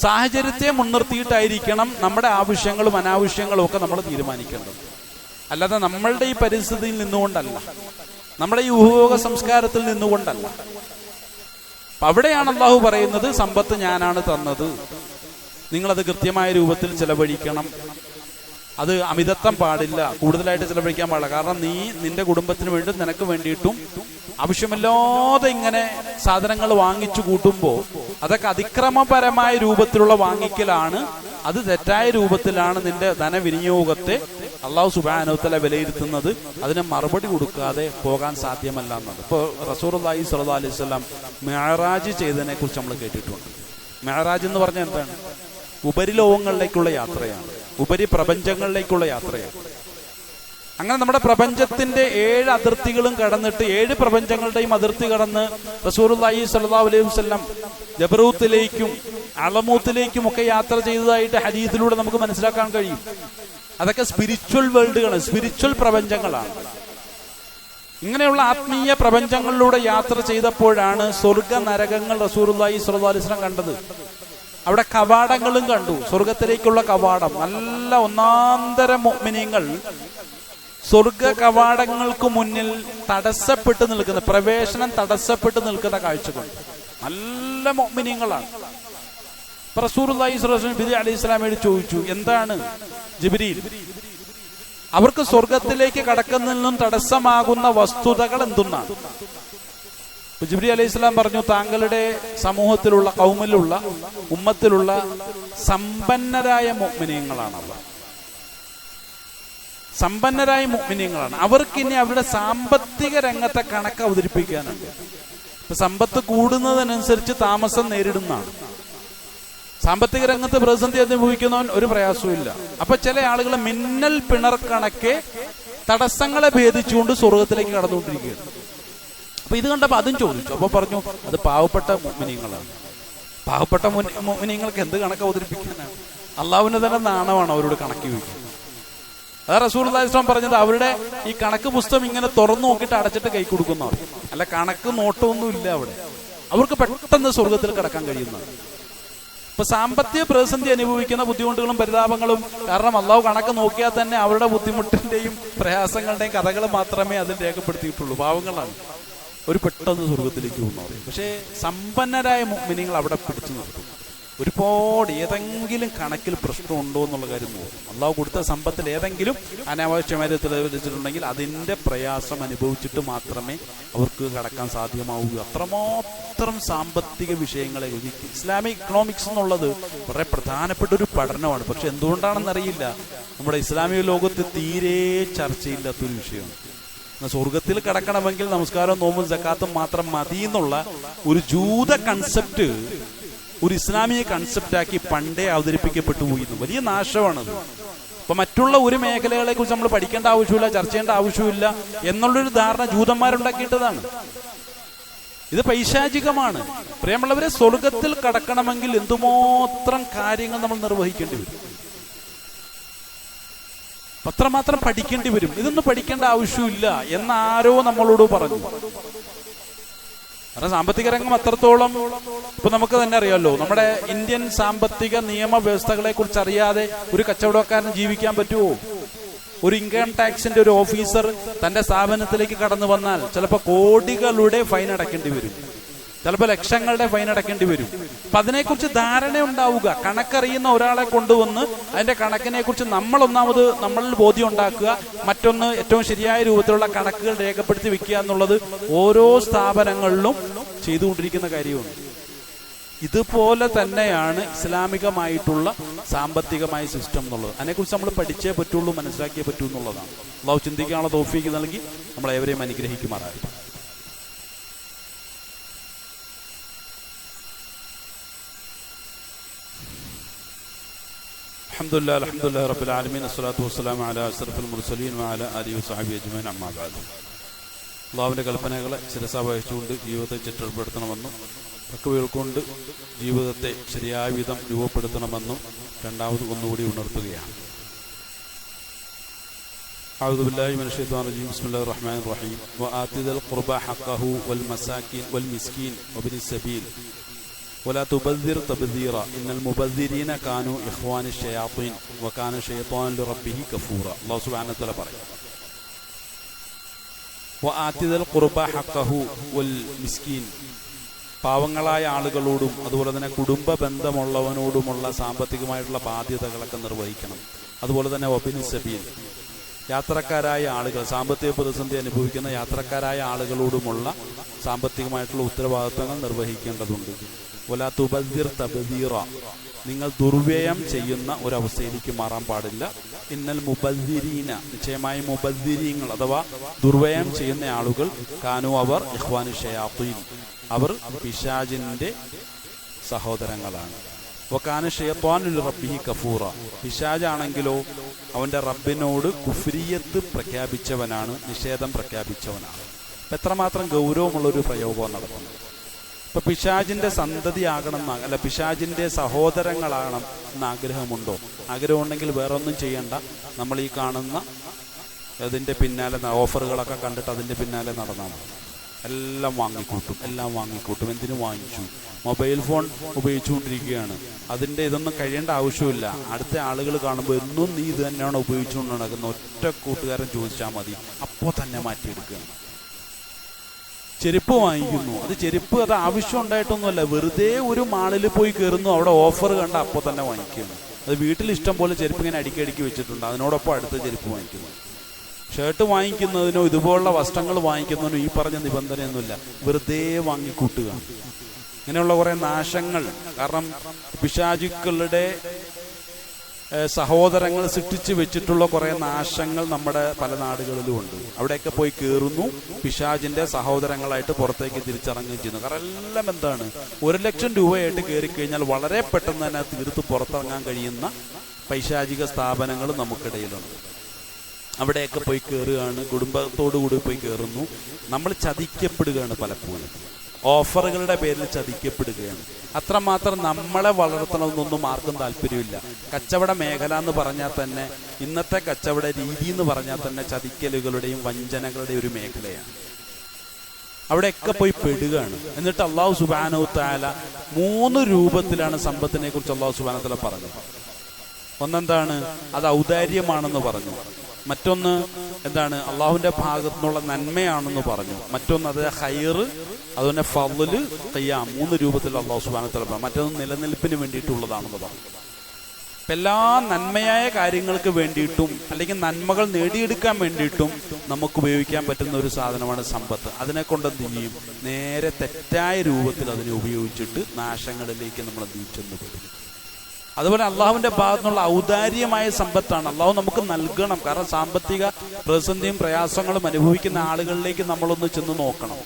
സാഹചര്യത്തെ മുൻനിർത്തിയിട്ടായിരിക്കണം നമ്മുടെ ആവശ്യങ്ങളും അനാവശ്യങ്ങളും ഒക്കെ നമ്മൾ തീരുമാനിക്കേണ്ടത്. അല്ലാതെ നമ്മളുടെ ഈ പരിസ്ഥിതിയിൽ നിന്നുകൊണ്ടല്ല, നമ്മുടെ ഈ ഉപഭോഗ സംസ്കാരത്തിൽ നിന്നുകൊണ്ടല്ല. അവിടെയാണ് അള്ളാഹു പറയുന്നത്, സമ്പത്ത് ഞാനാണ് തന്നത്, നിങ്ങളത് കൃത്യമായ രൂപത്തിൽ ചെലവഴിക്കണം. അത് അമിതത്വം പാടില്ല, കൂടുതലായിട്ട് ചെലവഴിക്കാൻ പാടില്ല. കാരണം നീ നിന്റെ കുടുംബത്തിന് വേണ്ടി നിനക്ക് വേണ്ടിയിട്ടും ആവശ്യമില്ലാതെ ഇങ്ങനെ സാധനങ്ങൾ വാങ്ങിച്ചു കൂട്ടുമ്പോൾ അതൊക്കെ അതിക്രമപരമായ രൂപത്തിലുള്ള വാങ്ങിക്കലാണ്. അത് തെറ്റായ രൂപത്തിലാണ് നിന്റെ ധനവിനിയോഗത്തെ അള്ളാഹു സുബ്ഹാനഹു വ തആല വിലയിരുത്തുന്നത്. അതിന് മറുപടി കൊടുക്കാതെ പോകാൻ സാധ്യമല്ല എന്നത്. ഇപ്പോൾ റസൂലുള്ളാഹി സ്വല്ലല്ലാഹു അലൈഹി വസല്ലം മിഅ്റാജ് ചെയ്തതിനെ കുറിച്ച് നമ്മൾ കേട്ടിട്ടുണ്ട്. മിഅ്റാജ് എന്ന് പറഞ്ഞാൽ എന്താണ്? ഉപരിലോകങ്ങളിലേക്കുള്ള യാത്രയാണ്, ഉപരി പ്രപഞ്ചങ്ങളിലേക്കുള്ള യാത്രയാണ്. അങ്ങനെ നമ്മുടെ പ്രപഞ്ചത്തിന്റെ 7 അതിർത്തികളും കടന്നിട്ട് 7 പ്രപഞ്ചങ്ങളുടെയും അതിർത്തി കടന്ന് റസൂലുള്ളാഹി സ്വല്ലല്ലാഹു അലൈഹി വസല്ലം ജബറൂത്തിലേക്കും അളമൂത്തിലേക്കും ഒക്കെ യാത്ര ചെയ്തതായിട്ട് ഹദീസിലൂടെ നമുക്ക് മനസ്സിലാക്കാൻ കഴിയും. അതൊക്കെ സ്പിരിച്വൽ വേൾഡുകളാണ്, സ്പിരിച്വൽ പ്രപഞ്ചങ്ങളാണ്. ഇങ്ങനെയുള്ള ആത്മീയ പ്രപഞ്ചങ്ങളിലൂടെ യാത്ര ചെയ്തപ്പോഴാണ് സ്വർഗ നരകങ്ങൾ റസൂലുള്ളാഹി സ്വല്ലല്ലാഹു അലൈഹി വസല്ലം കണ്ടത്. അവിടെ കവാടങ്ങളും കണ്ടു, സ്വർഗത്തിലേക്കുള്ള കവാടം. നല്ല ഒന്നാന്തര മുഅ്മിനീങ്ങൾ സ്വർഗ കവാടങ്ങൾക്ക് മുന്നിൽ തടസ്സപ്പെട്ട് നിൽക്കുന്ന, പ്രവേശനം തടസ്സപ്പെട്ട് നിൽക്കുന്ന കാഴ്ചകൾ. നല്ല മുഅ്മിനീങ്ങളാണ്. റസൂലുള്ളാഹി സ്വല്ലല്ലാഹു അലൈഹി വസല്ലം ചോദിച്ചു, എന്താണ് ജിബ്രീൽ, അവർക്ക് സ്വർഗത്തിലേക്ക് കടക്കുന്നതിനും തടസ്സമാകുന്ന വസ്തുതകൾ എന്തെന്നാണ്? ജിബ്രീൽ അലൈഹി സ്വലാം പറഞ്ഞു, താങ്കളുടെ സമൂഹത്തിലുള്ള, ഖൗമിലുള്ള, ഉമ്മത്തിലുള്ള സമ്പന്നരായ മുഅ്മിനീങ്ങളാണ് അവർ. സമ്പന്നരായ മുഅ്മിനീങ്ങളാണ്. അവർക്ക് ഇനി അവരുടെ സാമ്പത്തിക രംഗത്തെ കണക്ക് അവതരിപ്പിക്കാനുണ്ട്. സമ്പത്ത് കൂടുന്നതിനനുസരിച്ച് താമസം നേരിടുന്നതാണ്. സാമ്പത്തിക രംഗത്ത് പ്രതിസന്ധി അനുഭവിക്കുന്നവൻ ഒരു പ്രയാസവും ഇല്ല. അപ്പൊ ചില ആളുകൾ മിന്നൽ പിണർ കണക്കെ തടസ്സങ്ങളെ ഭേദിച്ചുകൊണ്ട് സ്വർഗത്തിലേക്ക് കടന്നുകൊണ്ടിരിക്കുകയാണ്. അപ്പൊ ഇത് കണ്ടപ്പോ അതും ചോദിച്ചു. അപ്പൊ പറഞ്ഞു, അത് പാവപ്പെട്ട മുഅ്മിനീങ്ങളാണ്. പാവപ്പെട്ട മുഅ്മിനീങ്ങൾക്ക് എന്ത് കണക്ക് അവതരിപ്പിക്കാനാണ്? അള്ളാഹുവിന് തന്നെ നാണമാണ് അവരോട് കണക്ക് ചോദിക്കുന്നത്. അതാ റസൂലുള്ളാഹി സ്വല്ലല്ലാഹു അലൈഹി വസല്ലം പറഞ്ഞത്, അവരുടെ ഈ കണക്ക് പുസ്തകം ഇങ്ങനെ തുറന്നു നോക്കിയിട്ട് അടച്ചിട്ട് കൈ കൊടുക്കുന്നവർ, അല്ല കണക്ക് നോട്ടമൊന്നും ഇല്ല അവിടെ. അവർക്ക് പെട്ടെന്ന് സ്വർഗത്തിൽ കടക്കാൻ കഴിയുന്നതാണ്. ഇപ്പൊ സാമ്പത്തിക പ്രതിസന്ധി അനുഭവിക്കുന്ന ബുദ്ധിമുട്ടുകളും പരിതാപങ്ങളും കാരണം അള്ളാഹു കണക്ക് നോക്കിയാൽ തന്നെ അവരുടെ ബുദ്ധിമുട്ടിന്റെയും പ്രയാസങ്ങളുടെയും കഥകൾ മാത്രമേ അതിൽ രേഖപ്പെടുത്തിയിട്ടുള്ളൂ. പാവങ്ങളാണ് ഒരു പെട്ടെന്ന് സ്വർഗത്തിലേക്ക് പോകുന്നവർ. പക്ഷേ സമ്പന്നരായ മുഅ്മിനീങ്ങൾ അവിടെ പിടിച്ചു നിർത്തും. ഒരുപാട് ഏതെങ്കിലും കണക്കിൽ പ്രശ്നമുണ്ടോ എന്നുള്ള കാര്യം നോക്കും. അള്ളാഹു കൊടുത്ത സമ്പത്തിൽ ഏതെങ്കിലും അനാവശ്യമായി തെളിയിച്ചിട്ടുണ്ടെങ്കിൽ അതിൻ്റെ പ്രയാസം അനുഭവിച്ചിട്ട് മാത്രമേ അവർക്ക് കടക്കാൻ സാധ്യമാവൂ. അത്രമാത്രം സാമ്പത്തിക വിഷയങ്ങളെ ഇസ്ലാമിക് ഇക്കണോമിക്സ് എന്നുള്ളത് വളരെ പ്രധാനപ്പെട്ട ഒരു പഠനമാണ്. പക്ഷെ എന്തുകൊണ്ടാണെന്നറിയില്ല, നമ്മുടെ ഇസ്ലാമിക ലോകത്ത് തീരെ ചർച്ചയില്ലാത്തൊരു വിഷയമാണ്. സ്വർഗത്തിൽ കടക്കണമെങ്കിൽ നമസ്കാരവും നോമ്പും സക്കാത്തും മാത്രം മതി എന്നുള്ള ഒരു ജൂത കൺസെപ്റ്റ് ഒരു ഇസ്ലാമിക കൺസെപ്റ്റാക്കി പണ്ടേ അവതരിപ്പിക്കപ്പെട്ടു പോയിരുന്നു. വലിയ നാശമാണത്. അപ്പൊ മറ്റുള്ള ഒരു മേഖലകളെ കുറിച്ച് നമ്മൾ പഠിക്കേണ്ട ആവശ്യമില്ല, ചർച്ച ചെയ്യേണ്ട ആവശ്യമില്ല എന്നുള്ളൊരു ധാരണ ജൂതന്മാരുണ്ടാക്കിയിട്ടതാണ്. ഇത് പൈശാചികമാണ്. പ്രിയമുള്ളവരെ, സ്വർഗത്തിൽ കടക്കണമെങ്കിൽ എന്തുമാത്രം കാര്യങ്ങൾ നമ്മൾ നിർവഹിക്കേണ്ടി വരും, അത്രമാത്രം പഠിക്കേണ്ടി വരും. ഇതൊന്നും പഠിക്കേണ്ട ആവശ്യമില്ല എന്നാരോ നമ്മളോട് പറഞ്ഞു. കാരണം സാമ്പത്തിക രംഗം അത്രത്തോളം ഇപ്പൊ നമുക്ക് തന്നെ അറിയാമല്ലോ. നമ്മുടെ ഇന്ത്യൻ സാമ്പത്തിക നിയമ വ്യവസ്ഥകളെ കുറിച്ച് അറിയാതെ ഒരു കച്ചവടക്കാരന് ജീവിക്കാൻ പറ്റുമോ? ഒരു ഇൻകം ടാക്സിന്റെ ഒരു ഓഫീസർ തന്റെ സ്ഥാപനത്തിലേക്ക് കടന്നു വന്നാൽ ചിലപ്പോൾ കോടികളുടെ ഫൈൻ അടയ്ക്കേണ്ടി വരും, ചിലപ്പോൾ ലക്ഷങ്ങളുടെ ഫൈൻ അടയ്ക്കേണ്ടി വരും. അപ്പൊ അതിനെക്കുറിച്ച് ധാരണ ഉണ്ടാവുക. കണക്കറിയുന്ന ഒരാളെ കൊണ്ടുവന്ന് അതിന്റെ കണക്കിനെ കുറിച്ച് നമ്മളിൽ ബോധ്യം ഉണ്ടാക്കുക. മറ്റൊന്ന്, ഏറ്റവും ശരിയായ രൂപത്തിലുള്ള കണക്കുകൾ രേഖപ്പെടുത്തി വെക്കുക എന്നുള്ളത് ഓരോ സ്ഥാപനങ്ങളിലും ചെയ്തുകൊണ്ടിരിക്കുന്ന കാര്യമാണ്. ഇതുപോലെ തന്നെയാണ് ഇസ്ലാമികമായിട്ടുള്ള സാമ്പത്തികമായ സിസ്റ്റം എന്നുള്ളത്. അതിനെക്കുറിച്ച് നമ്മൾ പഠിച്ചേ പറ്റുള്ളൂ, മനസ്സിലാക്കിയേ പറ്റൂ എന്നുള്ളതാണ്. അള്ളാഹു ചിന്തിക്കാനുള്ള തൗഫീക്ക് നൽകി നമ്മളേവരെയും അനുഗ്രഹിക്കുമാറാകട്ടെ. അൽഹംദുലില്ലാഹി റബ്ബിൽ ആലമീൻ അസ്സലാത്തു വസ്സലാമു അലാ അഷ്റഫിൽ മുർസലീൻ വഅലാ ആലിഹി വസഹബിഹി അജ്മഈൻ അമ്മാ ബഅദ്. അല്ലാഹുവിന്റെ കൽപ്പനകളെ ശിരസാവഹിച്ചുകൊണ്ട് ജീവിതത്തെ ചിട്ടപ്പെടുത്തണമെന്നും തഖ്വയുൾക്കൊണ്ട് ജീവിതത്തെ ശരിയായ വിധം രൂപപ്പെടുത്തണമെന്നും രണ്ടാമത് ഒന്നുകൂടി ഉണർത്തുകയാണ്. അഊദു ബില്ലാഹി മിനശ് ശൈത്വാനിർ റജീം. ബിസ്മില്ലാഹിർ റഹ്മാനിർ റഹീം. വആതിദൽ ഖുർബ ഹഖഹു വൽ മസാകിൻ വൽ മിസ്കീൻ വബിനിസ് സബീൽ ولا تبذر تبذيرا إن المبذرين كانوا إخوان الشياطين وكان الشيطان لربه كفورا. الله سبحانه وتعالى പറയും وآتذ القربى حقه والمسكين. പാവങ്ങളായ ആളുകളോടും അതുപോലെ തന്നെ കുടുംബ ബന്ധമുള്ളവനോടുമുള്ള സാമ്പത്തികമായിട്ടുള്ള ബാധ്യതകളൊക്കെ നിർവഹിക്കണം. അതുപോലെ തന്നെ വബിനി സബീൽ, യാത്രക്കാരായ ആളുകൾ, സാമ്പത്തിക പ്രതിസന്ധി അനുഭവിക്കുന്ന യാത്രക്കാരായ ആളുകളോടുമുള്ള സാമ്പത്തികമായിട്ടുള്ള ഉത്തരവാദിത്വങ്ങൾ നിർവഹിക്കേണ്ടതുണ്ട്. വലാ തുബദ്ദിർ തബ്ദീറ, നിങ്ങൾ ദുർവ്യയം ചെയ്യുന്ന ഒരവസ്ഥയിലേക്ക് മാറാൻ പാടില്ല. ഇന്നൽ മുബദ്ദിരീന, നിശ്ചയമായി മുബദ്ദിരീങ്ങൾ അഥവാ ദുർവ്യയം ചെയ്യുന്ന ആളുകൾ കാനു, അവർ ഇഖ്വാനു ശയാത്തീൻ, അവർ പിശാചിന്റെ സഹോദരങ്ങളാണ്. വകാന ശൈത്വാനു ലിറബ്ബിഹി കഫൂറ, പിശാചാണെങ്കിലോ അവന്റെ റബ്ബിനോട് കുഫ്രിയത്ത് പ്രഖ്യാപിച്ചവനാണ്, നിഷേധം പ്രഖ്യാപിച്ചവനാണ്. എത്രമാത്രം ഗൗരവമുള്ളൊരു പ്രയോഗം നടത്തുന്നത്. ഇപ്പൊ പിശാചിന്റെ സന്തതി ആകണം അല്ല, പിശാചിന്റെ സഹോദരങ്ങളാകണം എന്ന് ആഗ്രഹമുണ്ടോ? ആഗ്രഹമുണ്ടെങ്കിൽ വേറെ ഒന്നും ചെയ്യണ്ട. നമ്മൾ ഈ കാണുന്ന അതിന്റെ പിന്നാലെ ഓഫറുകളൊക്കെ കണ്ടിട്ട് അതിന്റെ പിന്നാലെ നടന്നാൽ മതി. എല്ലാം വാങ്ങിക്കൂട്ടും. എന്തിനു വാങ്ങിച്ചു? മൊബൈൽ ഫോൺ ഉപയോഗിച്ചുകൊണ്ടിരിക്കുകയാണ്. അതിന്റെ ഇതൊന്നും കഴിയേണ്ട ആവശ്യമില്ല. അടുത്ത ആളുകൾ കാണുമ്പോൾ എന്നും നീ ഇത് തന്നെയാണ് ഉപയോഗിച്ചുകൊണ്ട് നടക്കുന്ന ഒറ്റ കൂട്ടുകാരൻ ചോദിച്ചാൽ മതി, അപ്പോൾ തന്നെ മാറ്റിയെടുക്കുകയാണ്. ചെരുപ്പ് വാങ്ങിക്കുന്നു, അത് ആവശ്യം ഉണ്ടായിട്ടൊന്നുമല്ല, വെറുതെ ഒരു മാളിൽ പോയി കയറുന്നു, അവിടെ ഓഫർ കണ്ട അപ്പോൾ തന്നെ വാങ്ങിക്കുന്നു. അത് വീട്ടിൽ ഇഷ്ടം പോലെ ചെരുപ്പ് ഇങ്ങനെ അടുക്കി വെച്ചിട്ടുണ്ട്, അതിനോടൊപ്പം അടുത്ത ചെരുപ്പ് വാങ്ങിക്കുന്നു. ഷർട്ട് വാങ്ങിക്കുന്നതിനോ ഇതുപോലുള്ള വസ്ത്രങ്ങൾ വാങ്ങിക്കുന്നതിനോ ഈ പറഞ്ഞ നിബന്ധനയൊന്നുമില്ല, വെറുതെ വാങ്ങിക്കൂട്ടുക. ഇങ്ങനെയുള്ള കുറെ നാശങ്ങൾ, കാരണം പിശാചുക്കളുടെ സഹോദരങ്ങൾ സൃഷ്ടിച്ചു വെച്ചിട്ടുള്ള കുറെ നാശങ്ങൾ നമ്മുടെ പല നാടുകളിലും ഉണ്ട്. അവിടെയൊക്കെ പോയി കയറുന്നു, പിശാചിന്റെ സഹോദരങ്ങളായിട്ട് പുറത്തേക്ക് തിരിച്ചിറങ്ങുകയും ചെയ്യുന്നു. കാരണം എല്ലാം എന്താണ്, 1 ലക്ഷം രൂപയായിട്ട് കയറിക്കഴിഞ്ഞാൽ വളരെ പെട്ടെന്ന് തന്നെ തീർത്ത് പുറത്തിറങ്ങാൻ കഴിയുന്ന പൈശാചിക സ്ഥാപനങ്ങൾ നമുക്കിടയിലുണ്ട്. അവിടെയൊക്കെ പോയി കയറുകയാണ്, കുടുംബത്തോടു കൂടി പോയി കയറുന്നു. നമ്മൾ ചതിക്കപ്പെടുകയാണ്, പലപ്പോഴും ഓഫറുകളുടെ പേരിൽ ചതിക്കപ്പെടുകയാണ്. അത്രമാത്രം നമ്മളെ വളർത്തണമെന്നൊന്നും ആർക്കും താല്പര്യമില്ല. കച്ചവട മേഖല എന്ന് പറഞ്ഞാൽ തന്നെ, ഇന്നത്തെ കച്ചവട രീതി എന്ന് പറഞ്ഞാൽ തന്നെ ചതിക്കലുകളുടെയും വഞ്ചനകളുടെയും ഒരു മേഖലയാണ്. അവിടെയൊക്കെ പോയി പെടുകയാണ്. എന്നിട്ട് അല്ലാഹു സുബ്ഹാനഹു തആല 3 രൂപത്തിലാണ് സമ്പത്തിനെ കുറിച്ച് അല്ലാഹു സുബ്ഹാനഹു തആല പറഞ്ഞത്. ഒന്നെന്താണ്? അത് ഔദാര്യമാണെന്ന് പറഞ്ഞു. മറ്റൊന്ന് എന്താണ്? അള്ളാഹുവിന്റെ ഭാഗത്തു നിന്നുള്ള നന്മയാണെന്ന് പറഞ്ഞു. മറ്റൊന്ന് അത് ഹൈറ്, അതുപോലെ ഫള്, ഖിയാം, 3 രൂപത്തിൽ അള്ളാഹു സുബ്ഹാനഹു വ തആല പറഞ്ഞു. മറ്റൊന്ന് നിലനിൽപ്പിന് വേണ്ടിയിട്ടുള്ളതാണെന്ന് പറഞ്ഞു. എല്ലാ നന്മയായ കാര്യങ്ങൾക്ക് വേണ്ടിയിട്ടും അല്ലെങ്കിൽ നന്മകൾ നേടിയെടുക്കാൻ വേണ്ടിയിട്ടും നമുക്ക് ഉപയോഗിക്കാൻ പറ്റുന്ന ഒരു സാധനമാണ് സമ്പത്ത്. അതിനെ കൊണ്ട് എന്ത് ചെയ്യും? നേരെ തെറ്റായ രൂപത്തിൽ അതിനെ ഉപയോഗിച്ചിട്ട് നാശങ്ങളിലേക്ക് നമ്മൾ ചെന്ന് പെടും. അതുപോലെ അള്ളാഹുവിന്റെ ഭാഗത്തു നിന്നുള്ള ഔദാര്യമായ സമ്പത്താണ്. അള്ളാഹു നമുക്ക് നൽകണം. കാരണം സാമ്പത്തിക പ്രതിസന്ധിയും പ്രയാസങ്ങളും അനുഭവിക്കുന്ന ആളുകളിലേക്ക് നമ്മളൊന്ന് ചെന്ന് നോക്കണം.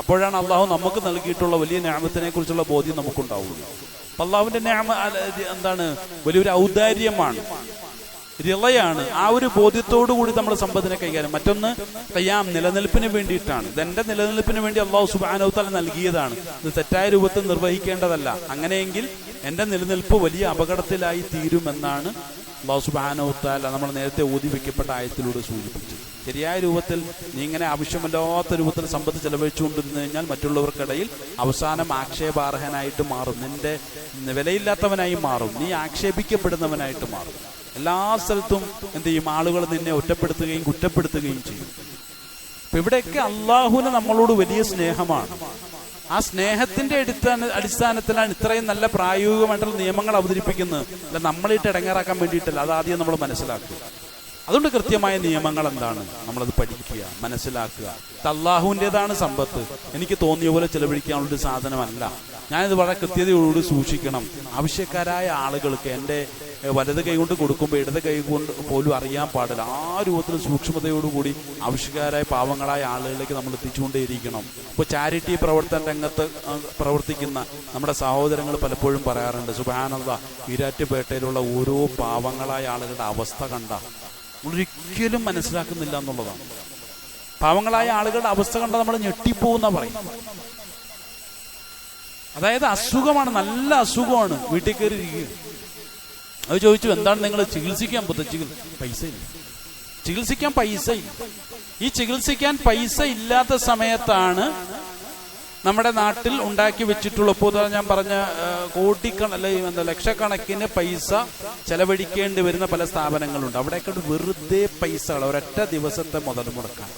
അപ്പോഴാണ് അള്ളാഹു നമുക്ക് നൽകിയിട്ടുള്ള വലിയ നിഅമത്തിനെ കുറിച്ചുള്ള ബോധ്യം നമുക്കുണ്ടാവുള്ളൂ. അള്ളാഹുവിന്റെ നിഅമ എന്താണ്? വലിയൊരു ഔദാര്യമാണ്, റിളയാണ്. ആ ഒരു ബോധ്യത്തോടു കൂടി നമ്മൾ സമ്പത്തിനെ കൈകാര്യം. മറ്റൊന്ന് ഖിയാം, നിലനിൽപ്പിന് വേണ്ടിയിട്ടാണ്. ഇതെന്റെ നിലനിൽപ്പിന് വേണ്ടി അള്ളാഹു സുബ്ഹാനഹു വ തആല നൽകിയതാണ്. ഇത് തെറ്റായ രൂപത്തിൽ നിർവഹിക്കേണ്ടതല്ല. അങ്ങനെയെങ്കിൽ എന്റെ നിലനിൽപ്പ് വലിയ അപകടത്തിലായി തീരുമെന്നാണ് അള്ളാഹു സുബ്ഹാനഹു വ തആല നമ്മൾ നേരത്തെ ഓതി വെക്കപ്പെട്ട ആയത്തിലൂടെ സൂചിപ്പിച്ചത്. ശരിയായ രൂപത്തിൽ നീ ഇങ്ങനെ ആവശ്യമില്ലാത്ത രൂപത്തിൽ സമ്പത്ത് ചെലവഴിച്ചുകൊണ്ടിരുന്നു കഴിഞ്ഞാൽ മറ്റുള്ളവർക്കിടയിൽ അവസാനം ആക്ഷേപാർഹനായിട്ട് മാറും, നിന്റെ വിലയില്ലാത്തവനായി മാറും, നീ ആക്ഷേപിക്കപ്പെടുന്നവനായിട്ട് മാറും. എല്ലാ സ്ഥലത്തും എന്ത് ചെയ്യും? ആളുകൾ നിന്നെ ഒറ്റപ്പെടുത്തുകയും കുറ്റപ്പെടുത്തുകയും ചെയ്യും. അപ്പൊ ഇവിടെയൊക്കെ അള്ളാഹുവിന് നമ്മളോട് വലിയ സ്നേഹമാണ്. ആ സ്നേഹത്തിന്റെ അടിസ്ഥാനത്തിലാണ് ഇത്രയും നല്ല പ്രായോഗികമായിട്ടുള്ള നിയമങ്ങൾ അവതരിപ്പിക്കുന്നത്. അല്ല നമ്മളിട്ട് ഇടങ്ങേറാക്കാൻ വേണ്ടിയിട്ടല്ല. അതാദ്യം നമ്മൾ മനസ്സിലാക്കുക. അതുകൊണ്ട് കൃത്യമായ നിയമങ്ങൾ എന്താണ് നമ്മളത് പഠിക്കുക, മനസ്സിലാക്കുക. അള്ളാഹുവിൻ്റെതാണ് സമ്പത്ത്. എനിക്ക് തോന്നിയ പോലെ ചെലവഴിക്കാനുള്ളൊരു സാധനമല്ല. ഞാനിത് വളരെ കൃത്യതയോടുകൂടി സൂക്ഷിക്കണം. ആവശ്യക്കാരായ ആളുകൾക്ക് എൻ്റെ വലത് കൈ കൊണ്ട് കൊടുക്കുമ്പോൾ ഇടത് കൈ കൊണ്ട് പോലും അറിയാൻ പാടില്ല. ആ രൂപത്തിൽ സൂക്ഷ്മതയോടുകൂടി ആവശ്യക്കാരായ പാവങ്ങളായ ആളുകളിലേക്ക് നമ്മൾ എത്തിച്ചുകൊണ്ടേയിരിക്കണം. ഇപ്പോൾ ചാരിറ്റി പ്രവർത്തന രംഗത്ത് പ്രവർത്തിക്കുന്ന നമ്മുടെ സഹോദരങ്ങൾ പലപ്പോഴും പറയാറുണ്ട്, സുബ്ഹാനല്ലാഹ്, ഈരാറ്റുപേട്ടയിലുള്ള ഓരോ പാവങ്ങളായ ആളുകളുടെ അവസ്ഥ കണ്ട ഒരിക്കലും മനസ്സിലാക്കുന്നില്ല എന്നുള്ളതാണ്. പാവങ്ങളായ ആളുകളുടെ അവസ്ഥ കണ്ട നമ്മൾ ഞെട്ടിപ്പോകുന്ന പറയും. അതായത് അസുഖമാണ്, നല്ല അസുഖമാണ്, വീട്ടിൽ കയറി ഇരിക്കുക. അത് ചോദിച്ചു, എന്താണ് നിങ്ങൾ ചികിത്സിക്കാൻ പൈസ ഇല്ല. ചികിത്സിക്കാൻ പൈസ ഇല്ല. ഈ ചികിത്സിക്കാൻ പൈസ ഇല്ലാത്ത സമയത്താണ് നമ്മുടെ നാട്ടിൽ ഉണ്ടാക്കി വെച്ചിട്ടുള്ള, ഇപ്പോൾ ഞാൻ പറഞ്ഞ ലക്ഷക്കണക്കിന് പൈസ ചെലവഴിക്കേണ്ടി വരുന്ന പല സ്ഥാപനങ്ങളുണ്ട്. അവിടെയൊക്കെ വെറുതെ പൈസകൾ, ഒരൊറ്റ ദിവസത്തെ മുതൽ മുടക്കാൻ.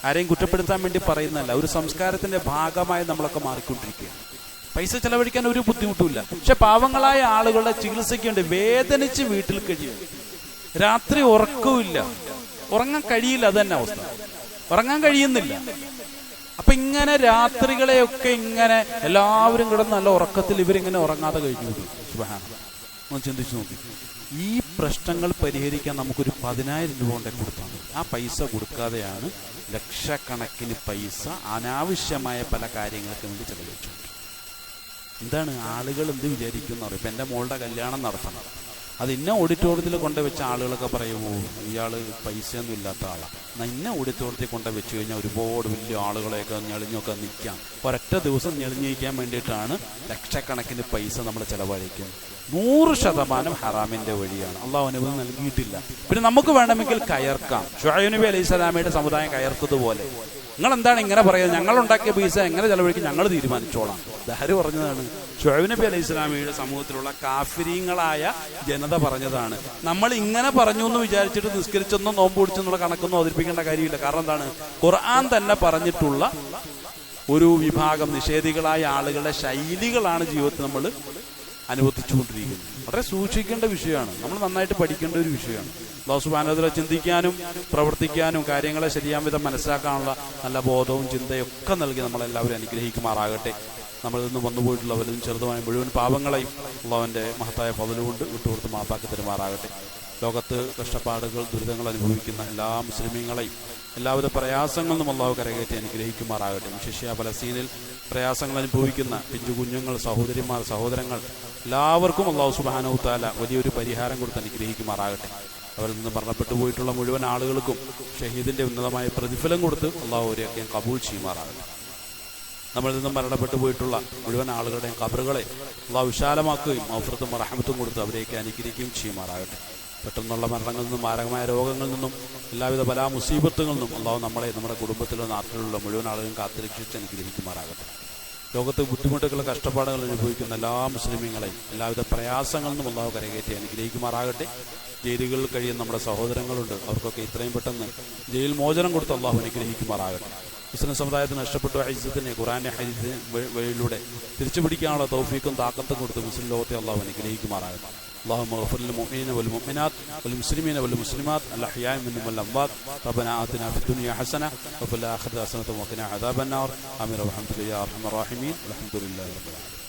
ആരെയും കുറ്റപ്പെടുത്താൻ വേണ്ടി പറയുന്നതല്ല, ഒരു സംസ്കാരത്തിന്റെ ഭാഗമായി നമ്മളൊക്കെ മാറിക്കൊണ്ടിരിക്കുകയാണ്. പൈസ ചെലവഴിക്കാൻ ഒരു ബുദ്ധിമുട്ടുമില്ല. പക്ഷെ പാവങ്ങളായ ആളുകളുടെ ചികിത്സയ്ക്ക് വേണ്ടി വേദനിച്ച് വീട്ടിൽ കഴിയും. രാത്രി ഉറക്കവുമില്ല, ഉറങ്ങാൻ കഴിയില്ല. അത് തന്നെ അവസ്ഥ, ഉറങ്ങാൻ കഴിയുന്നില്ല. അപ്പൊ ഇങ്ങനെ രാത്രികളെയൊക്കെ ഇങ്ങനെ എല്ലാവരും കിടന്ന് നല്ല ഉറക്കത്തിൽ ഇവരിങ്ങനെ ഉറങ്ങാതെ കഴിഞ്ഞു. സുബ്ഹാനല്ലാഹ്, ഒന്ന് ചിന്തിച്ചു നോക്കി. ഈ പ്രശ്നങ്ങൾ പരിഹരിക്കാൻ നമുക്കൊരു 10,000 രൂപ കൊണ്ടേ കൊടുത്താൽ മതി. ആ പൈസ കൊടുക്കാതെയാണ് ലക്ഷക്കണക്കിന് പൈസ അനാവശ്യമായ പല കാര്യങ്ങൾക്ക് വേണ്ടി ചെലവഴിച്ചു. എന്താണ് ആളുകൾ എന്ത് വിചാരിക്കും? പറയും, ഇപ്പം എൻ്റെ മോളുടെ കല്യാണം നടത്തണം, അത് ഇന്ന ഓഡിറ്റോറിയത്തിൽ കൊണ്ടുവച്ച ആളുകളൊക്കെ പറയുമോ, ഇയാൾ പൈസയൊന്നും ഇല്ലാത്ത ആളാണ്. എന്നാൽ ഇന്ന ഓഡിറ്റോറിയത്തിൽ കൊണ്ടുവച്ച് കഴിഞ്ഞാൽ ഒരുപാട് വലിയ ആളുകളെയൊക്കെ ഞെളിഞ്ഞൊക്കെ നിൽക്കാം. ഒരൊറ്റ ദിവസം ഞെളിഞ്ഞിരിക്കാൻ വേണ്ടിയിട്ടാണ് ലക്ഷക്കണക്കിന് പൈസ നമ്മൾ ചെലവഴിക്കുന്നത്. 100% ഹറാമിന്റെ വഴിയാണ്. അള്ളാഹു അനുഭവം നൽകിയിട്ടില്ല. പിന്നെ നമുക്ക് വേണമെങ്കിൽ കയർക്കാം. ശുഐബ് നബി അലൈഹി സ്വലാമയുടെ സമുദായം കയർത്തതുപോലെ. നിങ്ങൾ എന്താണ് ഇങ്ങനെ പറയുന്നത്? ഞങ്ങൾ ഉണ്ടാക്കിയ പൈസ എങ്ങനെ ചെലവഴിക്കും ഞങ്ങൾ തീരുമാനിച്ചോളാം. ദാര് പറഞ്ഞതാണ്. ശുഐബ് നബി അലൈഹി സ്വലാമയുടെ സമൂഹത്തിലുള്ള കാഫിരീങ്ങളായ ജനത പറഞ്ഞതാണ്. നമ്മൾ ഇങ്ങനെ പറഞ്ഞു എന്ന് വിചാരിച്ചിട്ട് നിസ്കരിച്ചെന്നോ നോമ്പ് പിടിച്ചെന്നുള്ള കണക്കൊന്നും അവതരിപ്പിക്കേണ്ട കാര്യമില്ല. കാരണം എന്താണ്? ഖുർആൻ തന്നെ പറഞ്ഞിട്ടുള്ള ഒരു വിഭാഗം നിഷേധികളായ ആളുകളുടെ ശൈലികളാണ് ജീവിതത്തിൽ നമ്മൾ അനുവർത്തിച്ചുകൊണ്ടിരിക്കുന്നത്. വളരെ സൂക്ഷിക്കേണ്ട വിഷയമാണ്. നമ്മൾ നന്നായിട്ട് പഠിക്കേണ്ട ഒരു വിഷയമാണ്. അല്ലാഹു സുബ്ഹാനഹു വ തആല ചിന്തിക്കാനും പ്രവർത്തിക്കാനും കാര്യങ്ങളെ ശരിയാം വിധം മനസ്സിലാക്കാനുള്ള നല്ല ബോധവും ചിന്തയൊക്കെ നൽകി നമ്മളെല്ലാവരും അനുഗ്രഹിക്കുമാറാകട്ടെ. നമ്മളിൽ നിന്ന് വന്നുപോയിട്ടുള്ള വലുതും ചെറുതുമായ മുഴുവൻ പാപങ്ങളെയും അല്ലാഹുവിൻ്റെ മഹത്തായ ഫള് കൊണ്ട് വിട്ടുകൊടുത്ത് മാപ്പാക്കി തരുമാറാകട്ടെ. ലോകത്ത് കഷ്ടപ്പാടുകൾ ദുരിതങ്ങൾ അനുഭവിക്കുന്ന എല്ലാ മുസ്ലിമീങ്ങളെയും എല്ലാവിധ പ്രയാസങ്ങളിൽ നിന്നും അല്ലാഹു കരകയറ്റി അനുഗ്രഹിക്കുമാറാകട്ടെ. വിശേഷിയ ഫലസ്തീനിൽ പ്രയാസങ്ങൾ അനുഭവിക്കുന്ന പിഞ്ചു കുഞ്ഞുങ്ങൾ, സഹോദരിമാർ, സഹോദരങ്ങൾ എല്ലാവർക്കും അല്ലാഹു സുബ്ഹാനഹു വ തആല വലിയൊരു പരിഹാരം കൊടുത്ത് അനുഗ്രഹിക്കുമാറാകട്ടെ. അവരിൽ നിന്ന് മരണപ്പെട്ടു പോയിട്ടുള്ള മുഴുവൻ ആളുകൾക്കും ഷഹീദിന്റെ ഉന്നതമായ പ്രതിഫലം കൊടുത്ത് അല്ലാഹു അവരെയൊക്കെ കബൂൽ ചെയ്യുമാറാകട്ടെ. നമ്മളിൽ നിന്നും മരണപ്പെട്ടു പോയിട്ടുള്ള മുഴുവൻ ആളുകളുടെയും ഖബറുകളെ അല്ലാഹു വിശാലമാക്കുകയും മഗ്ഫിറത്തും റഹ്മത്തും കൊടുത്ത് അവരെയൊക്കെ അനുഗ്രഹിക്കുകയും ചെയ്യുമാറാകട്ടെ. പെട്ടെന്നുള്ള മരണങ്ങളിൽ നിന്നും മാരകമായ രോഗങ്ങളിൽ നിന്നും എല്ലാവിധ ബലാ മുസീബത്തുകളിൽ നിന്നും അല്ലാഹു നമ്മളെ, നമ്മുടെ കുടുംബത്തിലുള്ള നാട്ടിലുള്ള മുഴുവൻ ആളുകളും കാത്തുരക്ഷിച്ച് അനുഗ്രഹിക്കുമാറാകട്ടെ. ലോകത്ത് ബുദ്ധിമുട്ടുകൾ, കഷ്ടപ്പാടുകൾ അനുഭവിക്കുന്ന എല്ലാ മുസ്ലിമീങ്ങളെയും എല്ലാവിധ പ്രയാസങ്ങളിൽ നിന്നും അല്ലാഹു കരകയറ്റി അനുഗ്രഹിക്കുമാറാകട്ടെ. ജയിലുകളിൽ കഴിയുന്ന നമ്മുടെ സഹോദരങ്ങളുണ്ട്, അവർക്കൊക്കെ ഇത്രയും പെട്ടെന്ന് ജയിൽ മോചനം കൊടുത്ത് അല്ലാഹു അനുഗ്രഹിക്കുമാറാകട്ടെ. മുസ്ലിം സമുദായത്തിന് നഷ്ടപ്പെട്ട ഇസ്സത്തിനെ ഖുർആന്റെ ഹദീസിന്റെ വഴിയിലൂടെ തിരിച്ചു പിടിക്കാനുള്ള തൗഫീഖും താക്കത്തും കൊടുത്ത് മുസ്ലിം ലോകത്തെ അല്ലാഹു അനുഗ്രഹിക്കുമാറാകട്ടെ. اللهم اغفر للمؤمنين والمؤمنات والمسلمين والمسلمات الأحياء منهم والأموات. ربنا آتنا في الدنيا حسنة وفي الآخرة حسنة وقنا عذاب النار. آمين. والحمد لله يا أرحم الراحمين. والحمد لله رب العالمين.